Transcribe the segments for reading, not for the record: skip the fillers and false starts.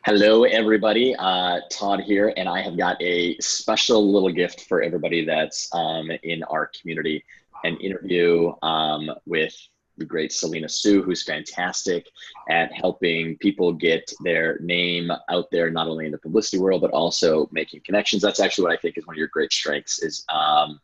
Hello, everybody. Todd here, and I have got a special little gift for everybody that's in our community. An interview with the great Selena Sue, who's fantastic at helping people get their name out there, not only in the publicity world, but also making connections. That's actually what I think is one of your great strengths is, and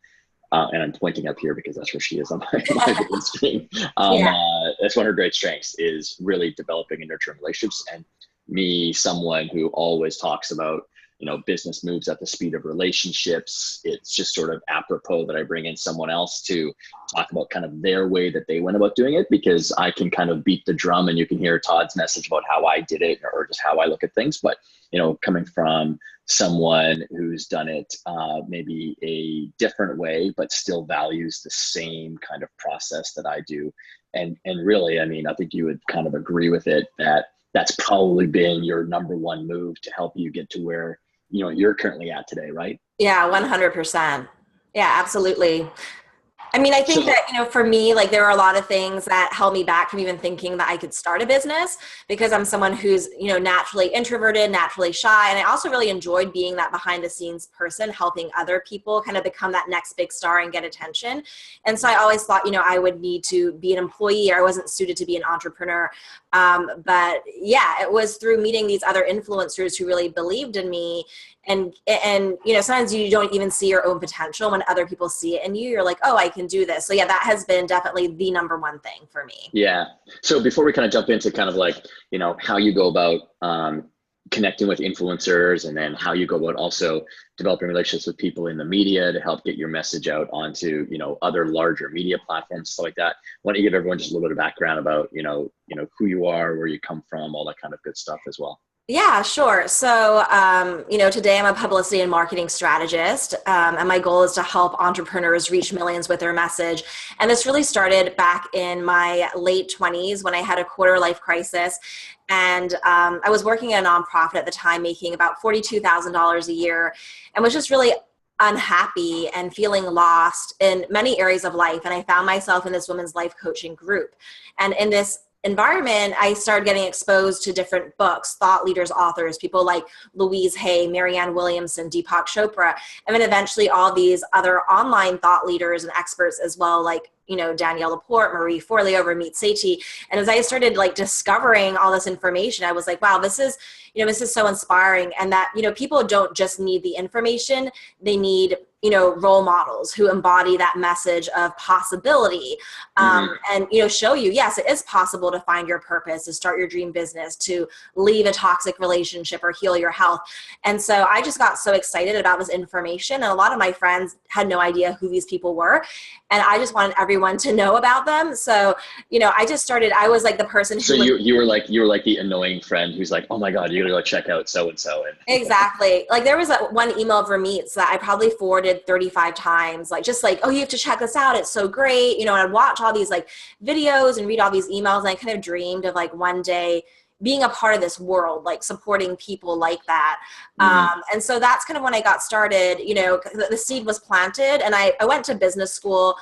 I'm pointing up here because that's where she is on my big screen. Yeah. That's one of her great strengths is really developing and nurturing relationships. And me, someone who always talks about, business moves at the speed of relationships. It's just sort of apropos that I bring in someone else to talk about kind of their way that they went about doing it, because I can kind of beat the drum and you can hear Todd's message about how I did it or just how I look at things. But, coming from someone who's done it maybe a different way, but still values the same kind of process that I do. And really, I mean, I think you would kind of agree with it that that's probably been your number one move to help you get to where, you're currently at today, right? Yeah, 100%. Yeah, absolutely. I mean, I think So, that, for me, like there are a lot of things that held me back from even thinking that I could start a business because I'm someone who's, naturally introverted, naturally shy. And I also really enjoyed being that behind the scenes person, helping other people kind of become that next big star and get attention. And so I always thought, I would need to be an employee, or I wasn't suited to be an entrepreneur. But yeah, it was through meeting these other influencers who really believed in me. And sometimes you don't even see your own potential when other people see it in you. You're like, oh, I can do this. So yeah, that has been definitely the number one thing for me. yeah. So before we kind of jump into kind of like, how you go about connecting with influencers, and then how you go about also developing relationships with people in the media to help get your message out onto, other larger media platforms, stuff like that. Why don't you give everyone just a little bit of background about, who you are, where you come from, all that kind of good stuff as well. Yeah, sure. So, today I'm a publicity and marketing strategist, and my goal is to help entrepreneurs reach millions with their message. And this really started back in my late 20s when I had a quarter life crisis. And I was working at a nonprofit at the time, making about $42,000 a year, and was just really unhappy and feeling lost in many areas of life. And I found myself in this women's life coaching group. And in this environment, I started getting exposed to different books, thought leaders, authors, people like Louise Hay, Marianne Williamson, Deepak Chopra, and then eventually all these other online thought leaders and experts as well, like Danielle, LaPorte, Marie Forleo, Ramit Sethi. And as I started like discovering all this information, I was like, wow, this is so inspiring. And that, people don't just need the information, they need role models who embody that message of possibility, and show you, yes, it is possible to find your purpose, to start your dream business, to leave a toxic relationship or heal your health. And so I just got so excited about this information, and a lot of my friends had no idea who these people were, and I just wanted everyone to know about them. So I was like the person who So you were like the annoying friend who's like, oh my God, you gotta go check out so and so. Exactly. Like there was one email of Ramit's that I probably forwarded 35 times, like just like, oh, you have to check this out, it's so great, and I'd watch all these like videos and read all these emails, and I kind of dreamed of like one day being a part of this world, like supporting people like that. And so that's kind of when I got started. The seed was planted, and I went to business school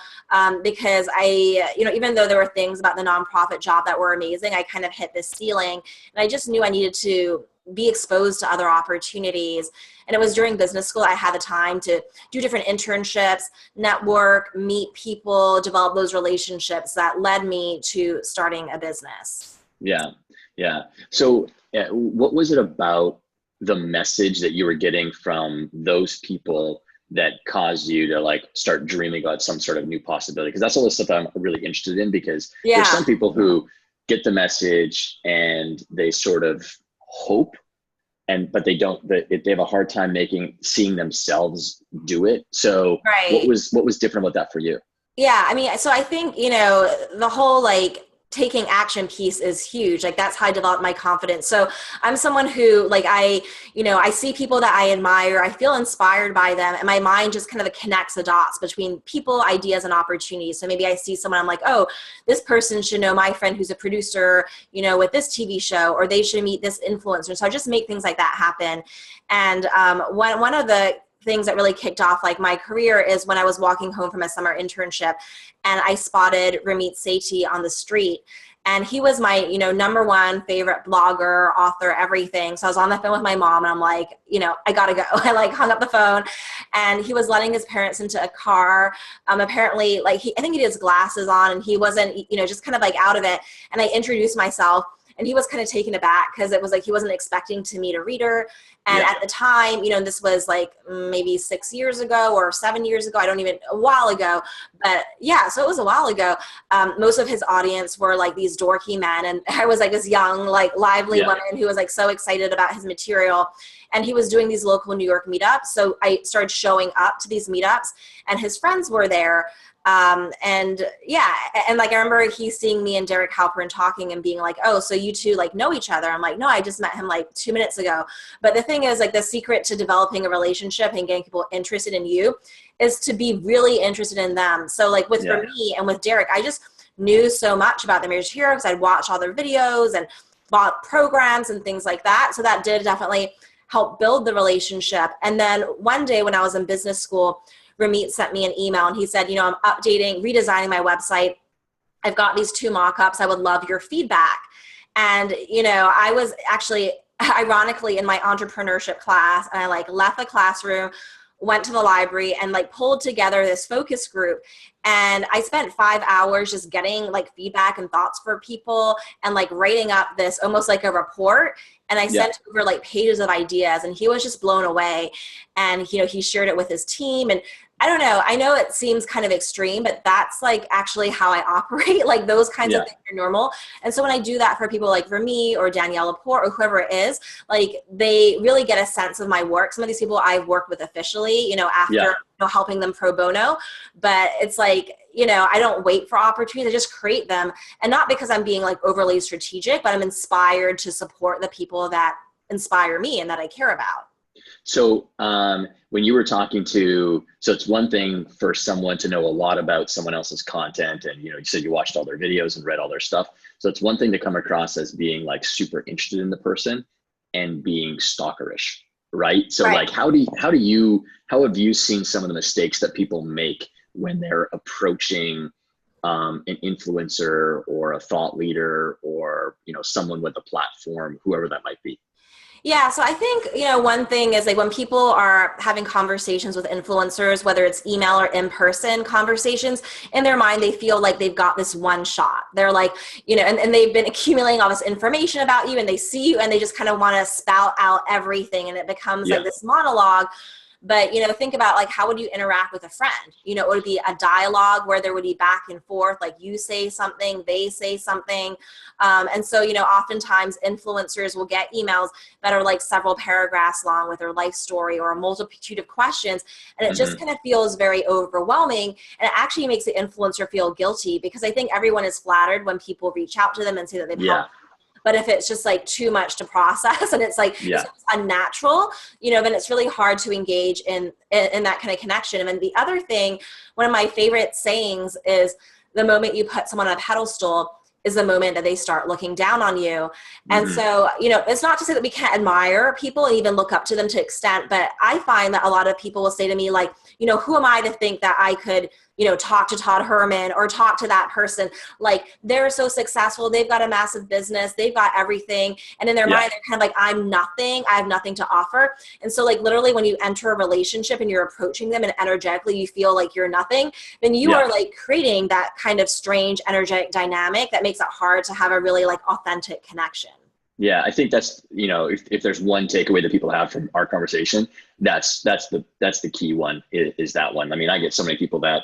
because I, even though there were things about the nonprofit job that were amazing, I kind of hit this ceiling, and I just knew I needed to be exposed to other opportunities. And it was during business school I had the time to do different internships, network, meet people, develop those relationships that led me to starting a business. Yeah. Yeah. So what was it about the message that you were getting from those people that caused you to like start dreaming about some sort of new possibility? Because that's all the stuff I'm really interested in, because there's some people who get the message and they sort of hope, but they have a hard time seeing themselves do it. So Right. what was different about that for you? Yeah. I mean, so I think, the whole like taking action piece is huge. Like that's how I developed my confidence. So I'm someone who like, I see people that I admire, I feel inspired by them, and my mind just kind of connects the dots between people, ideas, and opportunities. So maybe I see someone, I'm like, oh, this person should know my friend who's a producer, with this TV show, or they should meet this influencer. So I just make things like that happen. And one of the things that really kicked off like my career is when I was walking home from a summer internship, and I spotted Ramit Sethi on the street. And he was my, number one favorite blogger, author, everything. So I was on the phone with my mom and I'm like, I gotta go. I like hung up the phone, and he was letting his parents into a car. Apparently, like I think he had his glasses on and he wasn't, just kind of like out of it. And I introduced myself. And he was kind of taken aback because it was like he wasn't expecting to meet a reader. And at the time, this was like maybe 6 years ago or 7 years ago. A while ago. But yeah, so it was a while ago. Most of his audience were like these dorky men. And I was like this young, like lively woman who was like so excited about his material. And he was doing these local New York meetups. So I started showing up to these meetups and his friends were there. And like, I remember he seeing me and Derek Halpern talking and being like, oh, so you two like know each other. I'm like, no, I just met him like 2 minutes ago. But the thing is, like, the secret to developing a relationship and getting people interested in you is to be really interested in them. So like for me and with Derek, I just knew so much about the Marriage Hero because I'd watched all their videos and bought programs and things like that. So that did definitely help build the relationship. And then one day when I was in business school, Ramit sent me an email and he said, I'm redesigning my website. I've got these 2 mock-ups. I would love your feedback. And, I was actually ironically in my entrepreneurship class, and I like left the classroom, went to the library and like pulled together this focus group. And I spent 5 hours just getting like feedback and thoughts for people and like writing up this almost like a report. And I sent over like pages of ideas and he was just blown away. And, he shared it with his team. And I don't know. I know it seems kind of extreme, but that's like actually how I operate. Like those kinds of things are normal. And so when I do that for people like for me or Danielle LaPorte or whoever it is, like they really get a sense of my work. Some of these people I've worked with officially, after helping them pro bono, but it's like, I don't wait for opportunities. I just create them. And not because I'm being like overly strategic, but I'm inspired to support the people that inspire me and that I care about. So when you were talking to, so it's one thing for someone to know a lot about someone else's content and, you said you watched all their videos and read all their stuff. So it's one thing to come across as being like super interested in the person and being stalkerish, right? So like, how have you seen some of the mistakes that people make when they're approaching an influencer or a thought leader or, someone with a platform, whoever that might be? Yeah. So I think, one thing is like when people are having conversations with influencers, whether it's email or in-person conversations, in their mind, they feel like they've got this one shot. They're like, and they've been accumulating all this information about you and they see you and they just kind of want to spout out everything. And it becomes like this monologue. But, think about like, how would you interact with a friend? It would be a dialogue where there would be back and forth, like you say something, they say something. And so, oftentimes influencers will get emails that are like several paragraphs long with their life story or a multitude of questions. And it just kind of feels very overwhelming. And it actually makes the influencer feel guilty because I think everyone is flattered when people reach out to them and say that they've helped. But if it's just like too much to process and it's like it's unnatural, then it's really hard to engage in that kind of connection. And then the other thing, one of my favorite sayings is the moment you put someone on a pedestal is the moment that they start looking down on you. And so, it's not to say that we can't admire people and even look up to them to extent, but I find that a lot of people will say to me like, who am I to think that I could, talk to Todd Herman or talk to that person? Like they're so successful. They've got a massive business. They've got everything. And in their mind, they're kind of like, I'm nothing. I have nothing to offer. And so like literally when you enter a relationship and you're approaching them and energetically you feel like you're nothing, then you are like creating that kind of strange energetic dynamic that makes it hard to have a really like authentic connection. Yeah, I think that's, if there's one takeaway that people have from our conversation, that's the key one is that one. I mean, I get so many people that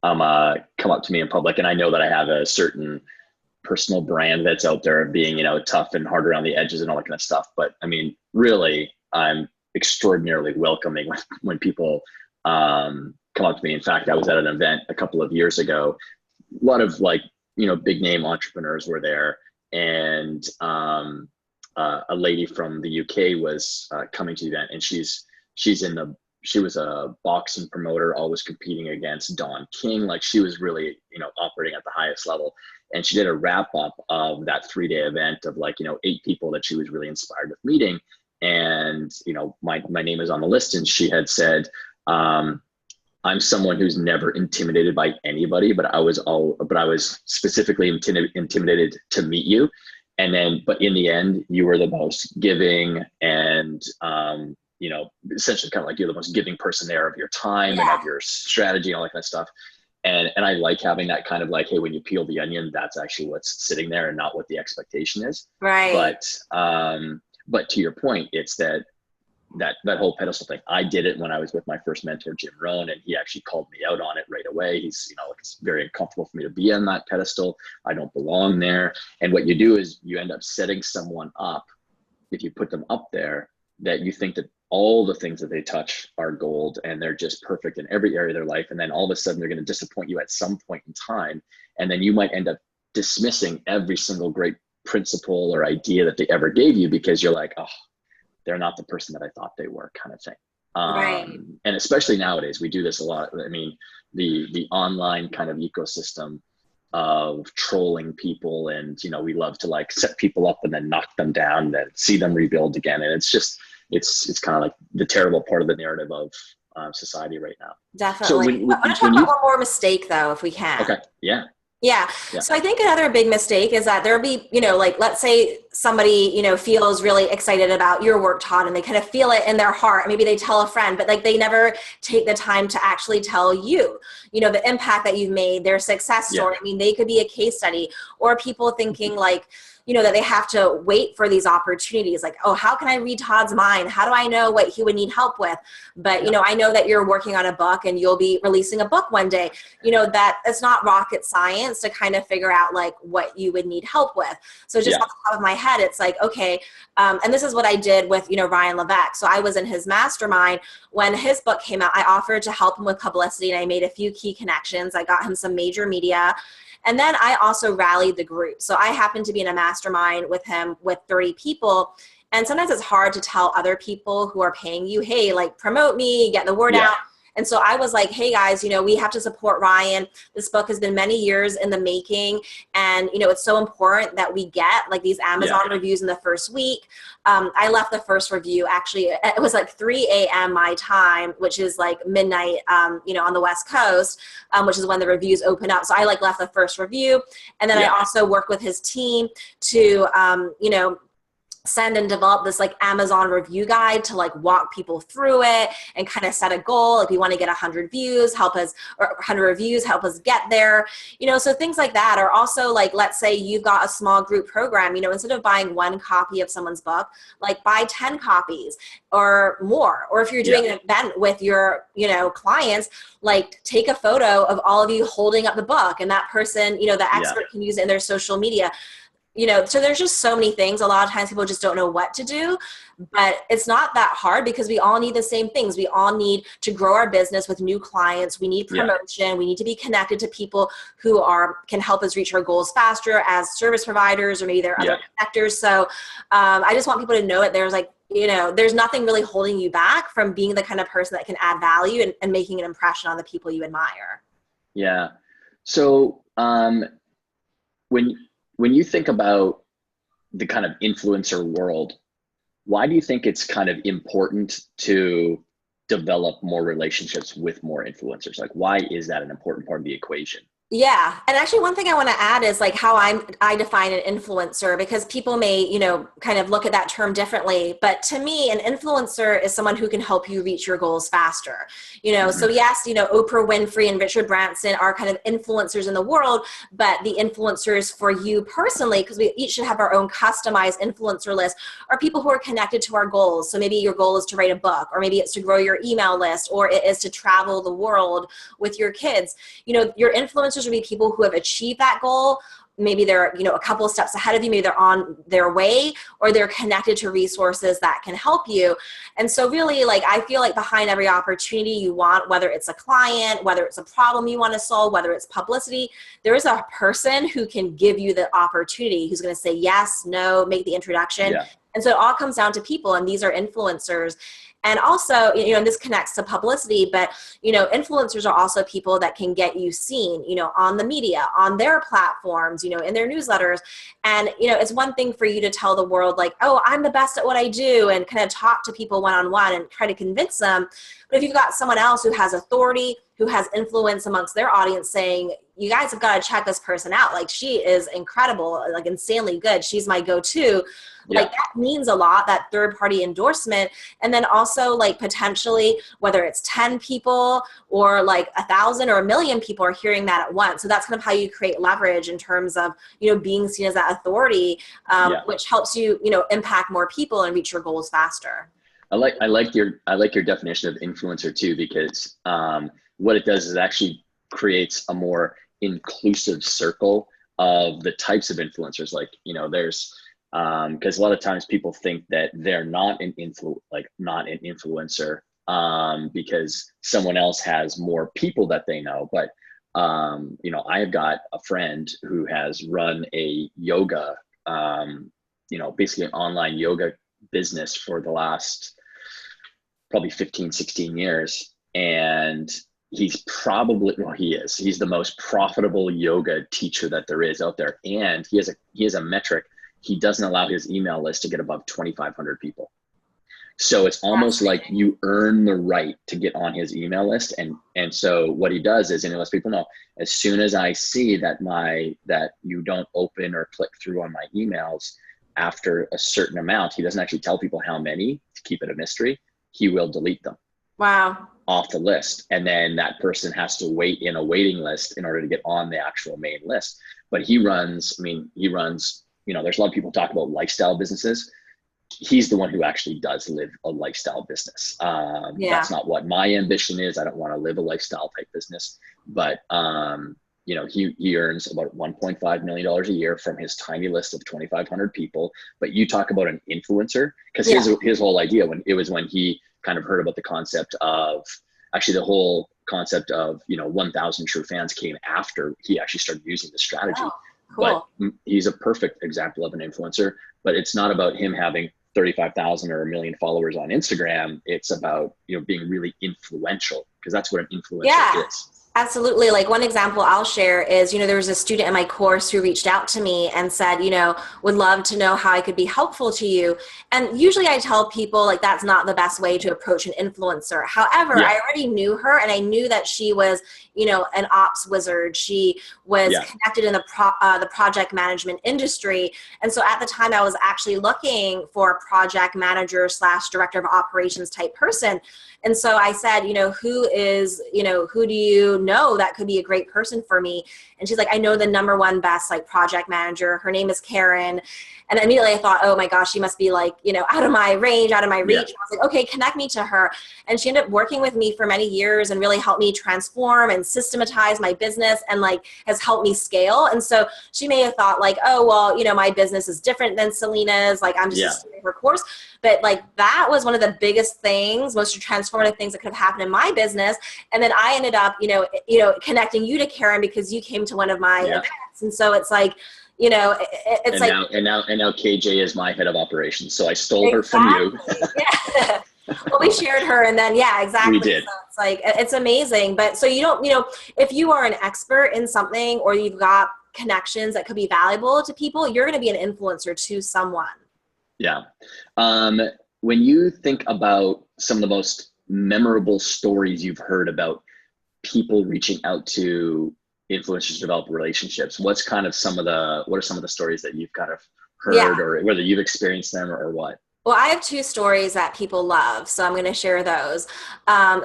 come up to me in public and I know that I have a certain personal brand that's out there of being, tough and hard around the edges and all that kind of stuff. But I mean, really, I'm extraordinarily welcoming when people come up to me. In fact, I was at an event a couple of years ago. A lot of like, big name entrepreneurs were there. And a lady from the UK was coming to the event, and she was a boxing promoter, always competing against Don King. Like she was really, operating at the highest level. And she did a wrap up of that 3-day event of like, 8 people that she was really inspired with meeting. And, my name is on the list. And she had said, I'm someone who's never intimidated by anybody, but I was specifically intimidated to meet you. And then, but in the end, you were the most giving and, essentially kind of like you're the most giving person there of your time and of your strategy and all that kind of stuff. And I like having that kind of like, hey, when you peel the onion, that's actually what's sitting there and not what the expectation is. Right. But to your point, it's that whole pedestal thing. I did it when I was with my first mentor, Jim Rohn, and he actually called me out on it right away. He's, it's very uncomfortable for me to be on that pedestal. I don't belong there. And what you do is you end up setting someone up, if you put them up there, that you think that all the things that they touch are gold and they're just perfect in every area of their life. And then all of a sudden they're going to disappoint you at some point in time. And then you might end up dismissing every single great principle or idea that they ever gave you because you're like, oh, they're not the person that I thought they were, kind of thing. Right. And especially nowadays, we do this a lot. I mean, the online kind of ecosystem of trolling people, and we love to like set people up and then knock them down, then see them rebuild again. And it's just it's kind of like the terrible part of the narrative of society right now. Definitely. I want to talk about one more mistake though, if we can. Okay. Yeah. Yeah. So I think another big mistake is that there'll be, like, let's say somebody, feels really excited about your work, Todd, and they kind of feel it in their heart. Maybe they tell a friend, but like they never take the time to actually tell you, the impact that you've made, their success story. Yeah. I mean, they could be a case study, or people thinking like, that they have to wait for these opportunities. Like, oh, how can I read Todd's mind? How do I know what he would need help with? But, I know that you're working on a book and you'll be releasing a book one day, that it's not rocket science to kind of figure out like what you would need help with. So just off the top of my head, it's like, okay. And this is what I did with, Ryan Levesque. So I was in his mastermind when his book came out. I offered to help him with publicity and I made a few key connections. I got him some major media. And then I also rallied the group. So I happened to be in a mastermind with him with 30 people. And sometimes it's hard to tell other people who are paying you, hey, like promote me, get the word out. And so I was like, hey guys, we have to support Ryan. This book has been many years in the making. And, it's so important that we get like these Amazon reviews in the first week. I left the first review, actually, it was like 3 a.m. my time, which is like midnight, on the West Coast, which is when the reviews open up. So I like left the first review. And then I also worked with his team to, send and develop this like Amazon review guide to like walk people through it and kind of set a goal. If we want to get 100 views, help us, or 100 reviews, help us get there. So things like that. Or also like, let's say you've got a small group program, instead of buying one copy of someone's book, like buy 10 copies or more. Or if you're doing an event with your, clients, like take a photo of all of you holding up the book, and that person, the expert can use it in their social media. So there's just so many things. A lot of times people just don't know what to do, but it's not that hard because we all need the same things. We all need to grow our business with new clients. We need promotion. We need to be connected to people who can help us reach our goals faster as service providers, or maybe they're other connectors. So I just want people to know that there's like, there's nothing really holding you back from being the kind of person that can add value and making an impression on the people you admire. Yeah. So when you think about the kind of influencer world, why do you think it's kind of important to develop more relationships with more influencers? Like, why is that an important part of the equation? Yeah. And actually one thing I want to add is like how I define an influencer, because people may, kind of look at that term differently. But to me, an influencer is someone who can help you reach your goals faster. So yes, Oprah Winfrey and Richard Branson are kind of influencers in the world, but the influencers for you personally, because we each should have our own customized influencer list, are people who are connected to our goals. So maybe your goal is to write a book, or maybe it's to grow your email list, or it is to travel the world with your kids. Your influencers would be people who have achieved that goal. Maybe they're, a couple of steps ahead of you, maybe they're on their way, or they're connected to resources that can help you. And so really, like, I feel like behind every opportunity you want, whether it's a client, whether it's a problem you want to solve, whether it's publicity, there is a person who can give you the opportunity, who's going to say yes, no, make the introduction. And so it all comes down to people, and these are influencers. And also, you know, and this connects to publicity, but, you know, influencers are also people that can get you seen, you know, on the media, on their platforms, you know, in their newsletters. And, you know, it's one thing for you to tell the world like, oh, I'm the best at what I do, and kind of talk to people one-on-one and try to convince them. But if you've got someone else who has authority, who has influence amongst their audience saying, you guys have got to check this person out. Like, she is incredible, like insanely good. She's my go-to. Yeah. Like, that means a lot, that third-party endorsement. And then also, like, potentially, whether it's 10 people or like 1,000 or 1,000,000 people are hearing that at once. So that's kind of how you create leverage in terms of, you know, being seen as that authority, which helps you, you know, impact more people and reach your goals faster. I like your definition of influencer too, because what it does is it actually creates a more inclusive circle of the types of influencers. Like, you know, there's because a lot of times people think that they're not an influencer because someone else has more people that they know. But you know, I have got a friend who has run a yoga, you know, basically an online yoga business for the last probably 15, 16 years. And he's he's the most profitable yoga teacher that there is out there. And he has a metric. He doesn't allow his email list to get above 2,500 people. So it's almost like you earn the right to get on his email list. And so what he does is, and he lets people know, as soon as I see that that you don't open or click through on my emails after a certain amount, he doesn't actually tell people how many to keep it a mystery. He will delete them. Wow. Off the list. And then that person has to wait in a waiting list in order to get on the actual main list. But he runs, you know, there's a lot of people talk about lifestyle businesses. He's the one who actually does live a lifestyle business. That's not what my ambition is. I don't want to live a lifestyle type business, but you know, he earns about $1.5 million a year from his tiny list of 2,500 people. But you talk about an influencer, because his whole idea when he kind of heard about the concept of, actually the whole concept of, you know, 1,000 true fans came after he actually started using the strategy. Oh, cool. But he's a perfect example of an influencer. But it's not about him having 35,000 or 1 million followers on Instagram. It's about, you know, being really influential, because that's what an influencer is. Absolutely. Like, one example I'll share is, you know, there was a student in my course who reached out to me and said, you know, would love to know how I could be helpful to you. And usually I tell people, like, that's not the best way to approach an influencer. However, I already knew her, and I knew that she was, you know, an ops wizard. She was connected in the project management industry. And so at the time I was actually looking for a project manager / director of operations type person. And so I said, you know, who do you know that could be a great person for me? And she's like, I know the #1 best, like, project manager. Her name is Karen. And immediately I thought, oh my gosh, she must be, like, you know, out of my range, out of my reach. I was like, okay, connect me to her. And she ended up working with me for many years and really helped me transform and systematize my business, and, like, has helped me scale. And so she may have thought, like, oh, well, you know, my business is different than Selena's. Like, I'm just a student of her course. But, like, that was one of the biggest things, most transformative things that could have happened in my business. And then I ended up, you know, connecting you to Karen because you came to one of my events. And so it's like, you know, it's and now KJ is my head of operations. So I stole her from you. Well, we shared her, and then exactly. We did. So it's like, it's amazing. But so you don't, you know, if you are an expert in something, or you've got connections that could be valuable to people, you're going to be an influencer to someone. Yeah. When you think about some of the most memorable stories you've heard about people reaching out to influencers to develop relationships, what are some of the stories that you've kind of heard, or whether you've experienced them or what? Well, I have 2 stories that people love, so I'm going to share those.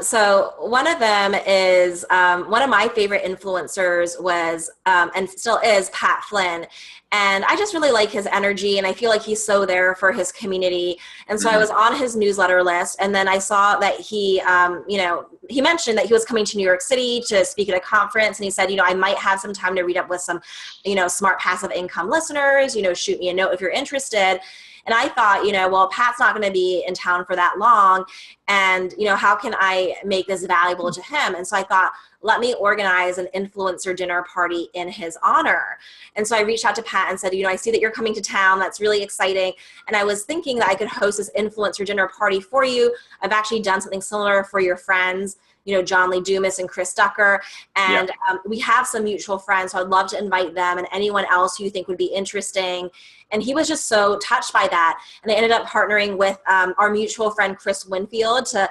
So one of them is, one of my favorite influencers was, and still is, Pat Flynn. And I just really like his energy, and I feel like he's so there for his community. And so I was on his newsletter list, and then I saw that he, you know, he mentioned that he was coming to New York City to speak at a conference, and he said, you know, I might have some time to read up with some, you know, smart passive income listeners, you know, shoot me a note if you're interested. And I thought, you know, well, Pat's not going to be in town for that long. And, you know, how can I make this valuable to him? And so I thought, let me organize an influencer dinner party in his honor. And so I reached out to Pat and said, I see that you're coming to town. That's really exciting. And I was thinking that I could host this influencer dinner party for you. I've actually done something similar for your friends, John Lee Dumas and Chris Ducker. And we have some mutual friends, so I'd love to invite them and anyone else who you think would be interesting. And he was just so touched by that. And I ended up partnering with our mutual friend, Chris Winfield, to,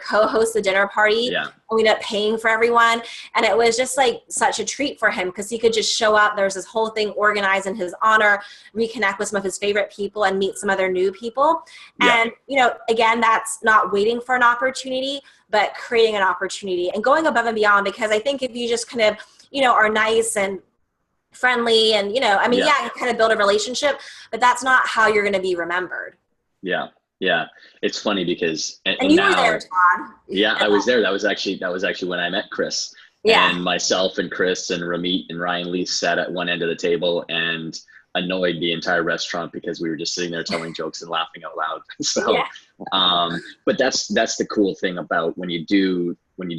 co-host the dinner party. Yeah. And we ended up paying for everyone. And it was just like such a treat for him because he could just show up. There's this whole thing organized in his honor, reconnect with some of his favorite people and meet some other new people. Yeah. And, again, that's not waiting for an opportunity, but creating an opportunity and going above and beyond. Because I think if you just kind of, are nice and friendly and, you kind of build a relationship, but that's not how you're going to be remembered. Yeah. Yeah. It's funny because, and you now, were there, Todd. Yeah, I was there. That was actually when I met Chris. Yeah. And myself and Chris and Ramit and Ryan Lee sat at one end of the table and annoyed the entire restaurant because we were just sitting there telling jokes and laughing out loud. So, but that's the cool thing about when you do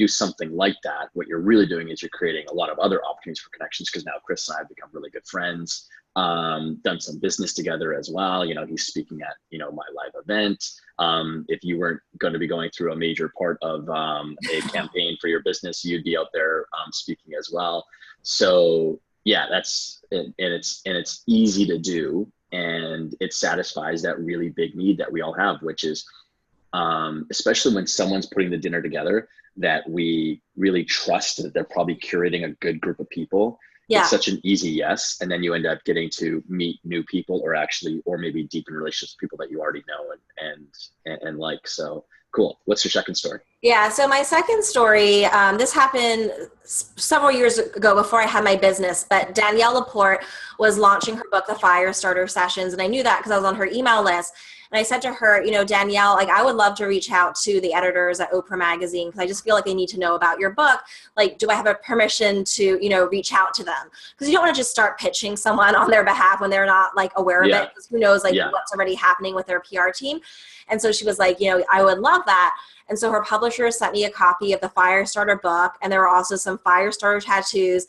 something like that, what you're really doing is you're creating a lot of other opportunities for connections, because now Chris and I have become really good friends, done some business together as well. He's speaking at, my live event. If you weren't going to be going through a major part of a campaign for your business, you'd be out there speaking as well. So yeah, and it's easy to do, and it satisfies that really big need that we all have, which is, especially when someone's putting the dinner together, that we really trust that they're probably curating a good group of people. Yeah. It's such an easy yes. And then you end up getting to meet new people or maybe deepen relationships with people that you already know and like. So cool. What's your second story? Yeah. So my second story, this happened several years ago before I had my business, but Danielle LaPorte was launching her book, The Firestarter Sessions. And I knew that because I was on her email list. And I said to her, Danielle, I would love to reach out to the editors at Oprah Magazine because I just feel like they need to know about your book. Do I have a permission to, reach out to them? Because you don't want to just start pitching someone on their behalf when they're not aware of it. Because who knows what's already happening with their PR team. And so she was like, I would love that. And so her publisher sent me a copy of the Firestarter book. And there were also some Firestarter tattoos.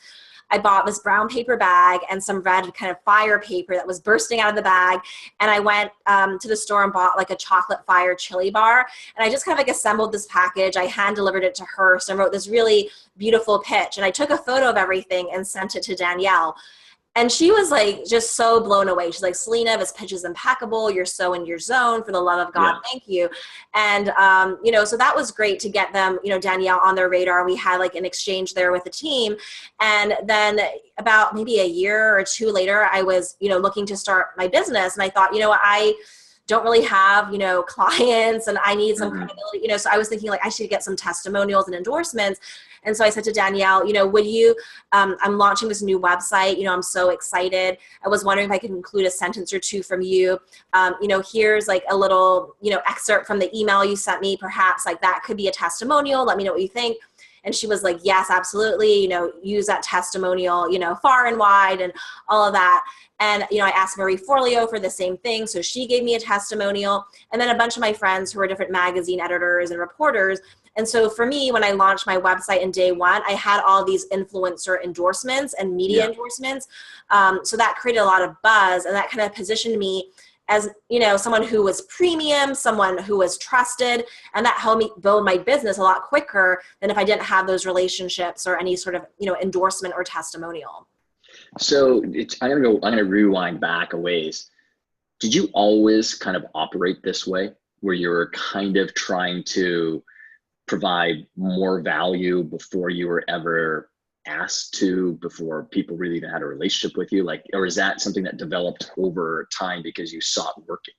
I bought this brown paper bag and some red kind of fire paper that was bursting out of the bag. And I went to the store and bought a chocolate fire chili bar. And I just kind of assembled this package. I hand delivered it to her. So I wrote this really beautiful pitch. And I took a photo of everything and sent it to Danielle. And she was just so blown away. She's like, Selena, this pitch is impeccable. You're so in your zone. For the love of God, thank you. And, so that was great to get them, Danielle on their radar. We had an exchange there with the team. And then about maybe a year or two later, I was, looking to start my business. And I thought, I don't really have, clients and I need some credibility, so I was thinking I should get some testimonials and endorsements. And so I said to Danielle, would you, I'm launching this new website, I'm so excited. I was wondering if I could include a sentence or two from you. Here's a little, excerpt from the email you sent me, perhaps that could be a testimonial. Let me know what you think. And she was like, yes, absolutely. Use that testimonial, far and wide and all of that. And, I asked Marie Forleo for the same thing. So she gave me a testimonial, and then a bunch of my friends who are different magazine editors and reporters. And so for me, when I launched my website in day one, I had all these influencer endorsements and media endorsements. So that created a lot of buzz, and that kind of positioned me as, someone who was premium, someone who was trusted, and that helped me build my business a lot quicker than if I didn't have those relationships or any sort of, endorsement or testimonial. So I'm going to rewind back a ways. Did you always kind of operate this way, where you were kind of trying to provide more value before you were ever asked to, before people really even had a relationship with you? Or is that something that developed over time because you saw it working?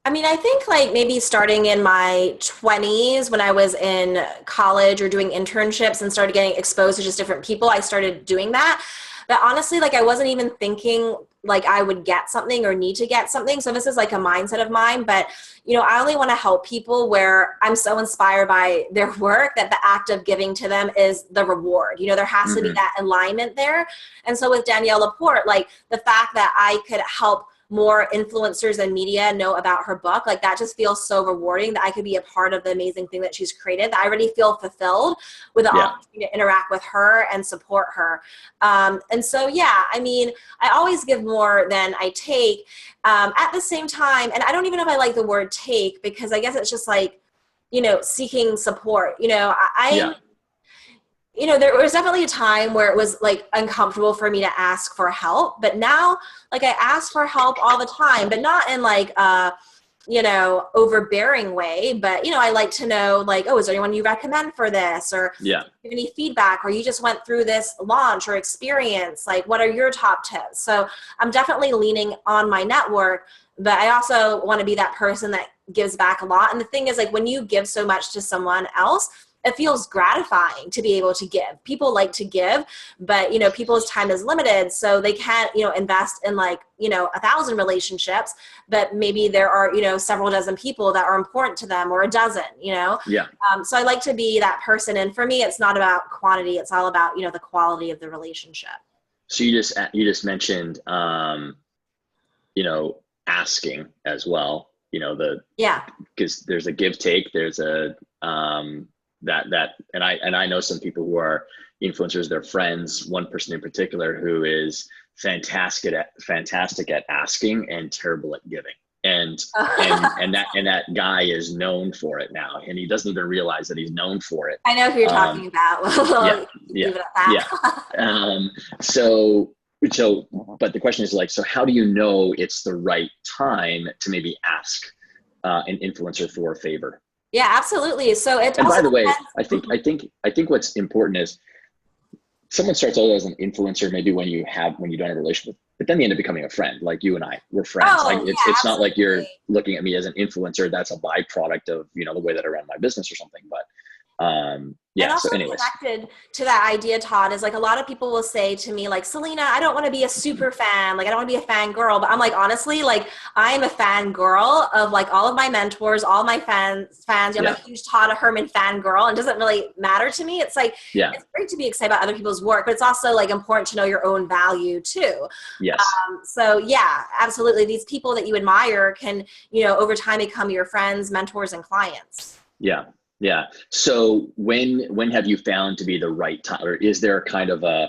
I mean, I think maybe starting in my 20s when I was in college or doing internships and started getting exposed to just different people, I started doing that. But honestly, I wasn't even thinking I would get something or need to get something. So this is a mindset of mine. But, I only want to help people where I'm so inspired by their work that the act of giving to them is the reward. There has to be that alignment there. And so with Danielle LaPorte, the fact that I could help more influencers and media know about her book, like that just feels so rewarding that I could be a part of the amazing thing that she's created, that I already feel fulfilled with the opportunity to interact with her and support her. And so, yeah, I mean, I always give more than I take. At the same time, and I don't even know if I like the word take, because I guess it's just like, you know, seeking support. You know, you know, there was definitely a time where it was like uncomfortable for me to ask for help, but now like I ask for help all the time, but not in like you know, overbearing way, but you know, I like to know like, oh, is there anyone you recommend for this, or any feedback, or you just went through this launch or experience, like what are your top tips? So I'm definitely leaning on my network, but I also want to be that person that gives back a lot. And the thing is, like, when you give so much to someone else, it feels gratifying to be able to give. People like to give, but you know, people's time is limited, so they can't, you know, invest in like, you know, 1,000 relationships, but maybe there are, you know, several dozen people that are important to them, or a dozen, you know? So I like to be that person. And for me, it's not about quantity. It's all about, you know, the quality of the relationship. So you just mentioned, you know, asking as well, you know, because there's a give take, there's a, and I know some people who are influencers, they're friends, one person in particular who is fantastic at asking and terrible at giving. And that guy is known for it now, and he doesn't even realize that he's known for it. I know who you're talking about. But the question is like, so how do you know it's the right time to maybe ask an influencer for a favor? Yeah, absolutely. So it. And by the way, I think what's important is someone starts out as an influencer, maybe when you don't have a relationship, but then they end up becoming a friend. Like you and I, we're friends. It's not like you're looking at me as an influencer. That's a byproduct of, you know, the way that I run my business or something. But and also connected to that idea, Todd, is like a lot of people will say to me like, Selena, I don't want to be a super fan. Like, I don't want to be a fan girl, but I'm like, honestly, like I'm a fan girl of like all of my mentors, all my fans. I'm a huge Todd and Herman fan girl, and it doesn't really matter to me. It's like, it's great to be excited about other people's work, but it's also like important to know your own value too. So yeah, absolutely. These people that you admire can, you know, over time become your friends, mentors, and clients. Yeah. So when have you found to be the right time, or is there kind of a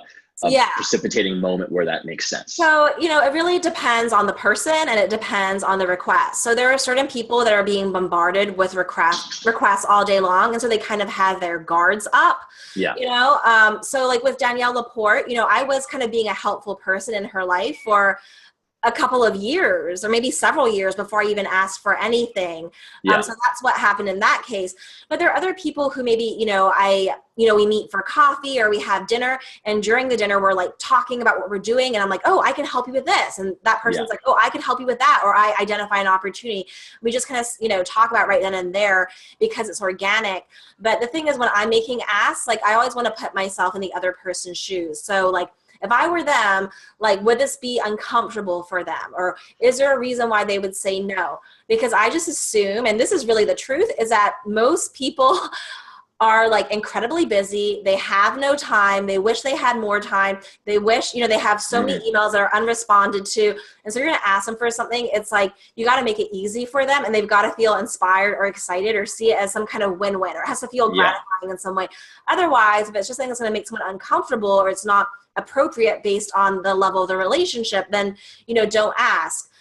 precipitating moment where that makes sense? So, you know, it really depends on the person, and it depends on the request. So there are certain people that are being bombarded with requests all day long, and so they kind of have their guards up. You know, so like with Danielle LaPorte, you know, I was kind of being a helpful person in her life for a couple of years, or maybe several years, before I even asked for anything. So that's what happened in that case. But there are other people who maybe, you know, we meet for coffee or we have dinner, and during the dinner we're like talking about what we're doing, and I'm like, oh, I can help you with this, and that person's like, oh, I can help you with that, or I identify an opportunity. We just kind of, you know, talk about right then and there because it's organic. But the thing is, when I'm making asks, like I always want to put myself in the other person's shoes. So like, if I were them, like, would this be uncomfortable for them? Or is there a reason why they would say no? Because I just assume, and this is really the truth, is that most people are like incredibly busy. They have no time. They wish they had more time. They wish, you know, they have so many emails that are unresponded to. And so you're going to ask them for something. It's like, you got to make it easy for them, and they've got to feel inspired or excited or see it as some kind of win-win, or it has to feel gratifying in some way. Otherwise, if it's just something that's going to make someone uncomfortable, or it's not appropriate based on the level of the relationship, then, you know, don't ask.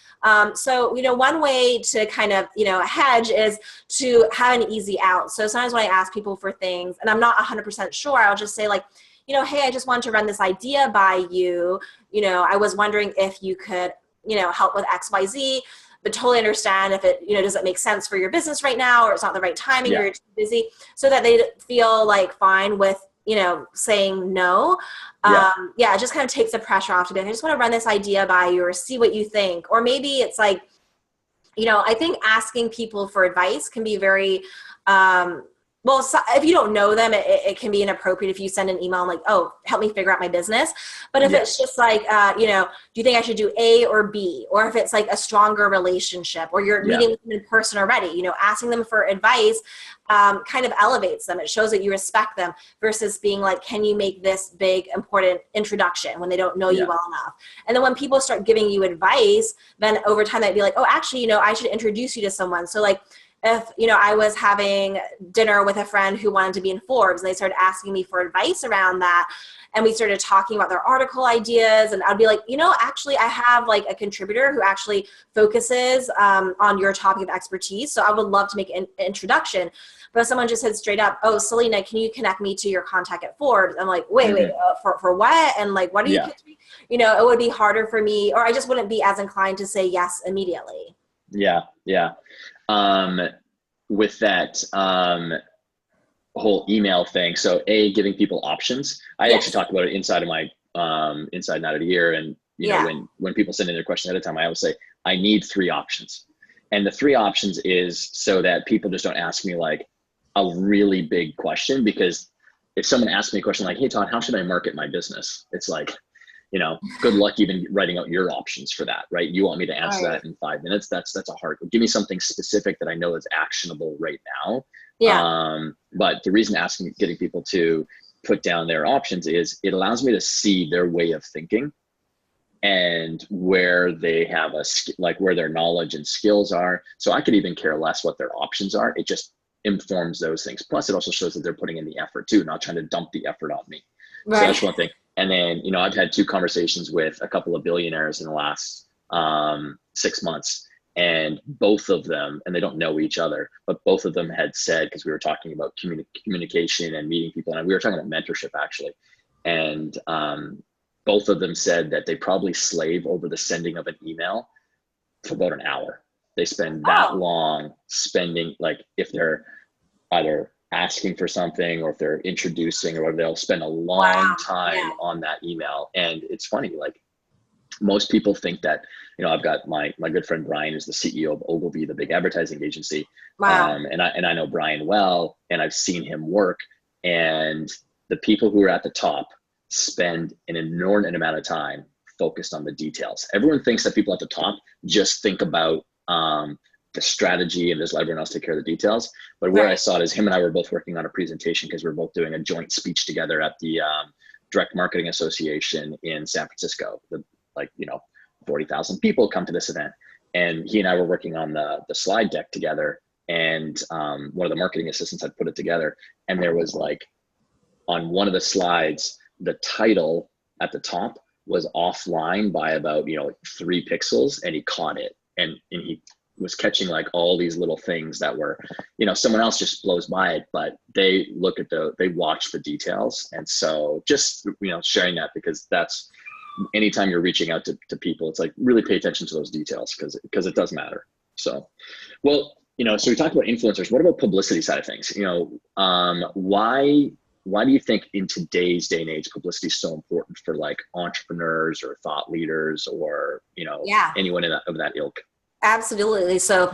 So, you know, one way to kind of, you know, hedge is to have an easy out. So sometimes when I ask people for things and I'm not 100% sure, I'll just say like, you know, hey, I just wanted to run this idea by you. You know, I was wondering if you could, you know, help with XYZ, but totally understand if it, you know, doesn't make sense for your business right now, or it's not the right timing, or you're too busy, so that they feel like fine with, you know, saying no. It just kind of takes the pressure off to be like, I just want to run this idea by you, or see what you think. Or maybe it's like, you know, I think asking people for advice can be very, well, so if you don't know them, it can be inappropriate if you send an email like, oh, help me figure out my business. But if it's just like, you know, do you think I should do A or B? Or if it's like a stronger relationship, or you're meeting with them in person already, you know, asking them for advice kind of elevates them. It shows that you respect them versus being like, can you make this big, important introduction when they don't know you well enough? And then when people start giving you advice, then over time they'd be like, oh, actually, you know, I should introduce you to someone. So like, if, you know, I was having dinner with a friend who wanted to be in Forbes, and they started asking me for advice around that. And we started talking about their article ideas, and I'd be like, you know, actually I have like a contributor who actually focuses on your topic of expertise. So I would love to make an introduction. But if someone just said straight up, oh, Selena, can you connect me to your contact at Forbes? I'm like, wait, for what? And like, what do you pitch me? You know, it would be harder for me, or I just wouldn't be as inclined to say yes immediately. Yeah. With that whole email thing. So giving people options. I actually talked about it inside of my Inside Not of the Year. And you know, when people send in their questions ahead of time, I always say, I need 3 options. And the 3 options is so that people just don't ask me like a really big question, because if someone asks me a question like, hey Todd, how should I market my business? It's like, you know, good luck even writing out your options for that, right? You want me to answer that in 5 minutes? That's a hard. Give me something specific that I know is actionable right now. But the reason getting people to put down their options is it allows me to see their way of thinking and where they have where their knowledge and skills are. So I could even care less what their options are. It just informs those things. Plus it also shows that they're putting in the effort too, not trying to dump the effort on me. So that's one thing. And then, you know, I've had 2 conversations with a couple of billionaires in the last 6 months, and both of them, and they don't know each other, but both of them had said, because we were talking about communication and meeting people, and we were talking about mentorship actually. And both of them said that they probably slave over the sending of an email for about an hour. They spend that long spending, like if they're either asking for something or if they're introducing or whatever, they'll spend a long time on that email. And it's funny, like most people think that, you know, I've got my good friend Brian, who's the CEO of Ogilvy, the big advertising agency. And I know Brian well, and I've seen him work, and the people who are at the top spend an inordinate amount of time focused on the details. Everyone thinks that people at the top just think about the strategy and just let everyone else take care of the details. But where I saw it is him and I were both working on a presentation because we were both doing a joint speech together at the Direct Marketing Association in San Francisco. 40,000 people come to this event. And he and I were working on the slide deck together. And one of the marketing assistants had put it together. And there was like, on one of the slides, the title at the top was offline by about, 3 pixels, and he caught it. And he was catching like all these little things that were, someone else just blows by it, but they watch the details. And so just, sharing that, because that's, anytime you're reaching out to people, it's like really pay attention to those details because it does matter. So, well, so we talked about influencers. What about publicity side of things? Why do you think in today's day and age, publicity is so important for like entrepreneurs or thought leaders or, anyone of that ilk? Absolutely. So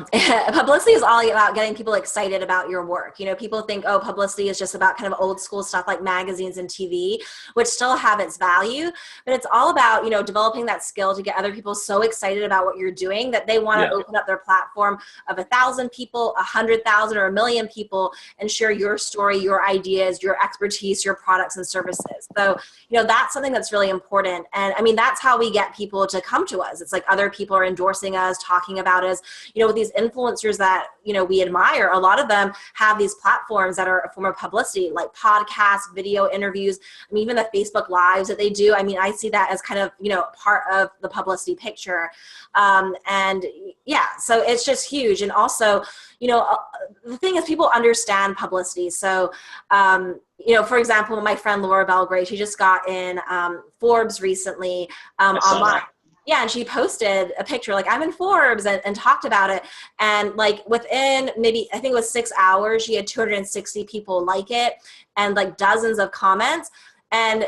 publicity is all about getting people excited about your work. People think, oh, publicity is just about kind of old school stuff like magazines and TV, which still have its value, but it's all about, developing that skill to get other people so excited about what you're doing that they want to open up their platform of 1,000 people, 100,000 or 1,000,000 people and share your story, your ideas, your expertise, your products and services. So, that's something that's really important. And I mean, that's how we get people to come to us. It's like other people are endorsing us, talking about us, with these influencers that, we admire. A lot of them have these platforms that are a form of publicity, like podcasts, video interviews, I mean, even the Facebook lives that they do. I mean, I see that as kind of, part of the publicity picture. And yeah, so it's just huge. And also, the thing is people understand publicity. So, for example, my friend Laura Belgrade, she just got in Forbes recently online. Yeah, and she posted a picture like, I'm in Forbes, and talked about it. And like within maybe, I think it was 6 hours, she had 260 people like it and like dozens of comments. And,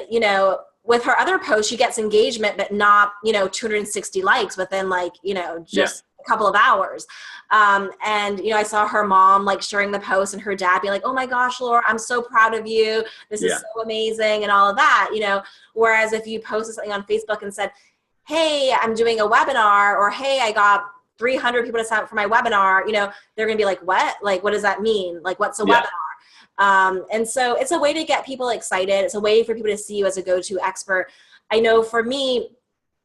with her other posts, she gets engagement, but not, 260 likes within like, just a a couple of hours. And, you know, I saw her mom like sharing the post and her dad being like, oh my gosh, Laura, I'm so proud of you. This is so amazing and all of that, you know, whereas if you posted something on Facebook and said, hey, I'm doing a webinar, or hey, I got 300 people to sign up for my webinar, you know, they're going to be like, what? Like, what does that mean? Like, what's a webinar? And so it's a way to get people excited. It's a way for people to see you as a go-to expert. I know for me,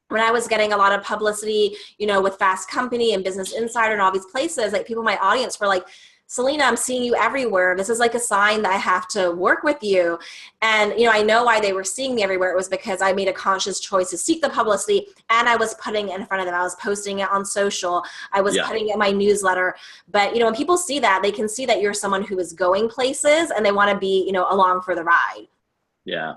when I was getting a lot of publicity, you know, with Fast Company and Business Insider and all these places, like people in my audience were like, Selena, I'm seeing you everywhere. This is like a sign that I have to work with you. And, you know, I know why they were seeing me everywhere. It was because I made a conscious choice to seek the publicity, and I was putting it in front of them. I was posting it on social. I was putting it in my newsletter. But, you know, when people see that, they can see that you're someone who is going places and they want to be, you know, along for the ride. Yeah.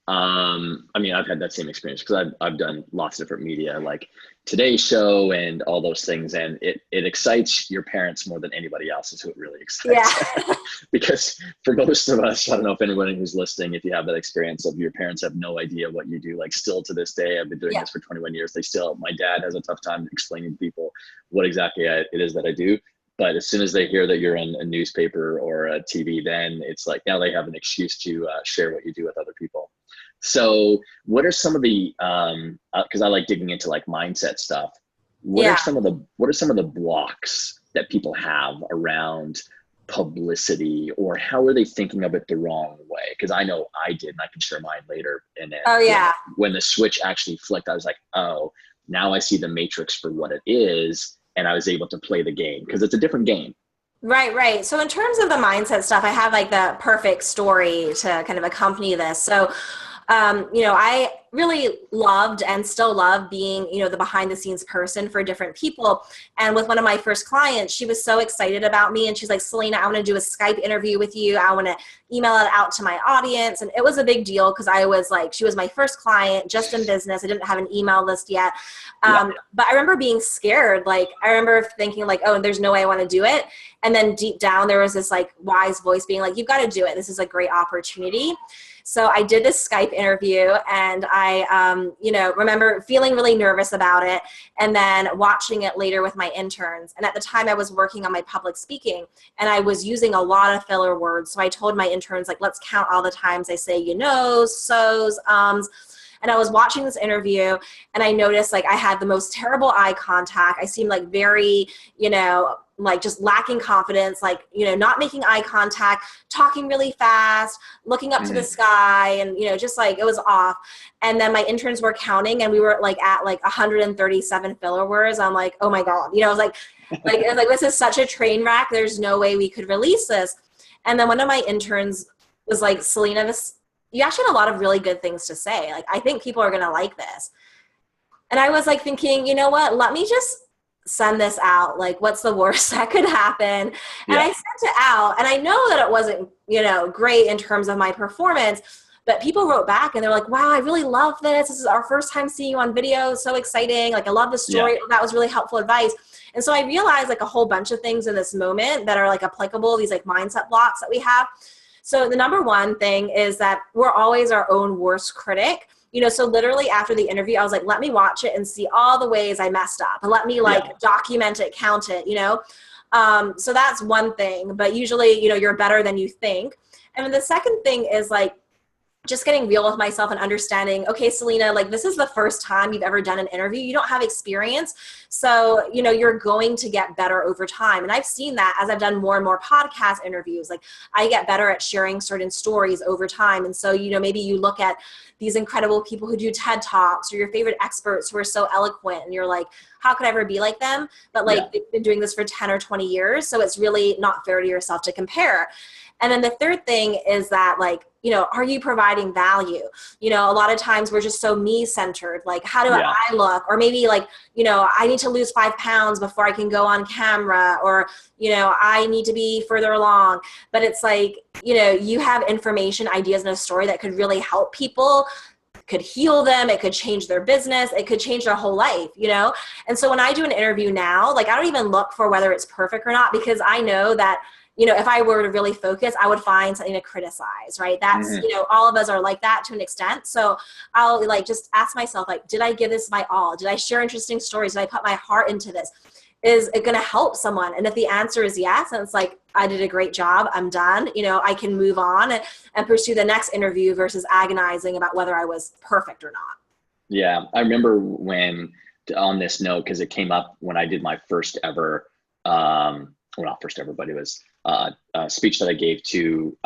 I mean, I've had that same experience because I've done lots of different media, like Today's Show and all those things, and it excites your parents more than anybody else is who it really excites. Yeah. Because for most of us, I don't know if anyone who's listening, if you have that experience of your parents have no idea what you do, like still to this day, I've been doing this for 21 years. My dad has a tough time explaining to people what exactly it is that I do. But as soon as they hear that you're in a newspaper or a TV, then it's like, now they have an excuse to share what you do with other people. So what are some of the, cause I like digging into like mindset stuff. What are some of the blocks that people have around publicity, or how are they thinking of it the wrong way? Cause I know I did, and I can share mine later. And then when the switch actually flicked, I was like, oh, now I see the matrix for what it is. And I was able to play the game because it's a different game. Right. So in terms of the mindset stuff, I have like the perfect story to kind of accompany this. So, you know, I really loved and still love being, you know, the behind the scenes person for different people. And with one of my first clients, she was so excited about me. And she's like, Selena, I want to do a Skype interview with you. I want to email it out to my audience. And it was a big deal because I was like, she was my first client, just in business. I didn't have an email list yet. But I remember being scared. Like, I remember thinking like, oh, there's no way I want to do it. And then deep down, there was this like wise voice being like, you've got to do it. This is a great opportunity. So I did this Skype interview, and I, you know, remember feeling really nervous about it, and then watching it later with my interns. And at the time I was working on my public speaking, and I was using a lot of filler words. So I told my interns, like, let's count all the times I say, you know, so's, and I was watching this interview, and I noticed like I had the most terrible eye contact. I seemed like very, you know, like just lacking confidence, like, you know, not making eye contact, talking really fast, looking up to the sky, and, you know, just like it was off. And then my interns were counting, and we were like at like 137 filler words. I'm like, oh my God, you know, I was like, it was like, this is such a train wreck. There's no way we could release this. And then one of my interns was like, Selena, you actually had a lot of really good things to say. Like, I think people are going to like this. And I was like thinking, you know what, let me just send this out. Like, what's the worst that could happen? And I sent it out, and I know that it wasn't, you know, great in terms of my performance, but people wrote back and they're like, wow, I really love this. This is our first time seeing you on video. So exciting. Like, I love the story. That was really helpful advice. And so I realized like a whole bunch of things in this moment that are like applicable, these like mindset blocks that we have. So the number one thing is that we're always our own worst critic. You know, so literally after the interview, I was like, let me watch it and see all the ways I messed up, and let me like document it, count it, you know? So that's one thing, but usually, you know, you're better than you think. And then the second thing is like, just getting real with myself and understanding, okay, Selena, like, this is the first time you've ever done an interview. You don't have experience. So, you know, you're going to get better over time. And I've seen that as I've done more and more podcast interviews. Like, I get better at sharing certain stories over time. And so, you know, maybe you look at these incredible people who do TED Talks, or your favorite experts who are so eloquent, and you're like, how could I ever be like them? But like, they've been doing this for 10 or 20 years. So it's really not fair to yourself to compare. And then the third thing is that, like, you know, are you providing value? You know, a lot of times we're just so me-centered. Like, how do I look? Or maybe like, you know, I need to lose 5 pounds before I can go on camera, or, you know, I need to be further along. But it's like, you know, you have information, ideas, and a story that could really help people, could heal them. It could change their business. It could change their whole life, you know? And so when I do an interview now, like, I don't even look for whether it's perfect or not, because I know that, you know, if I were to really focus, I would find something to criticize, right? That's, you know, all of us are like that to an extent. So I'll like just ask myself, like, did I give this my all? Did I share interesting stories? Did I put my heart into this? is it going to help someone? And if the answer is yes, and it's like, I did a great job, I'm done, I can move on and pursue the next interview versus agonizing about whether I was perfect or not. Yeah. I remember when, on this note, because it came up when I did my first ever, well, not first ever, but it was a speech that I gave to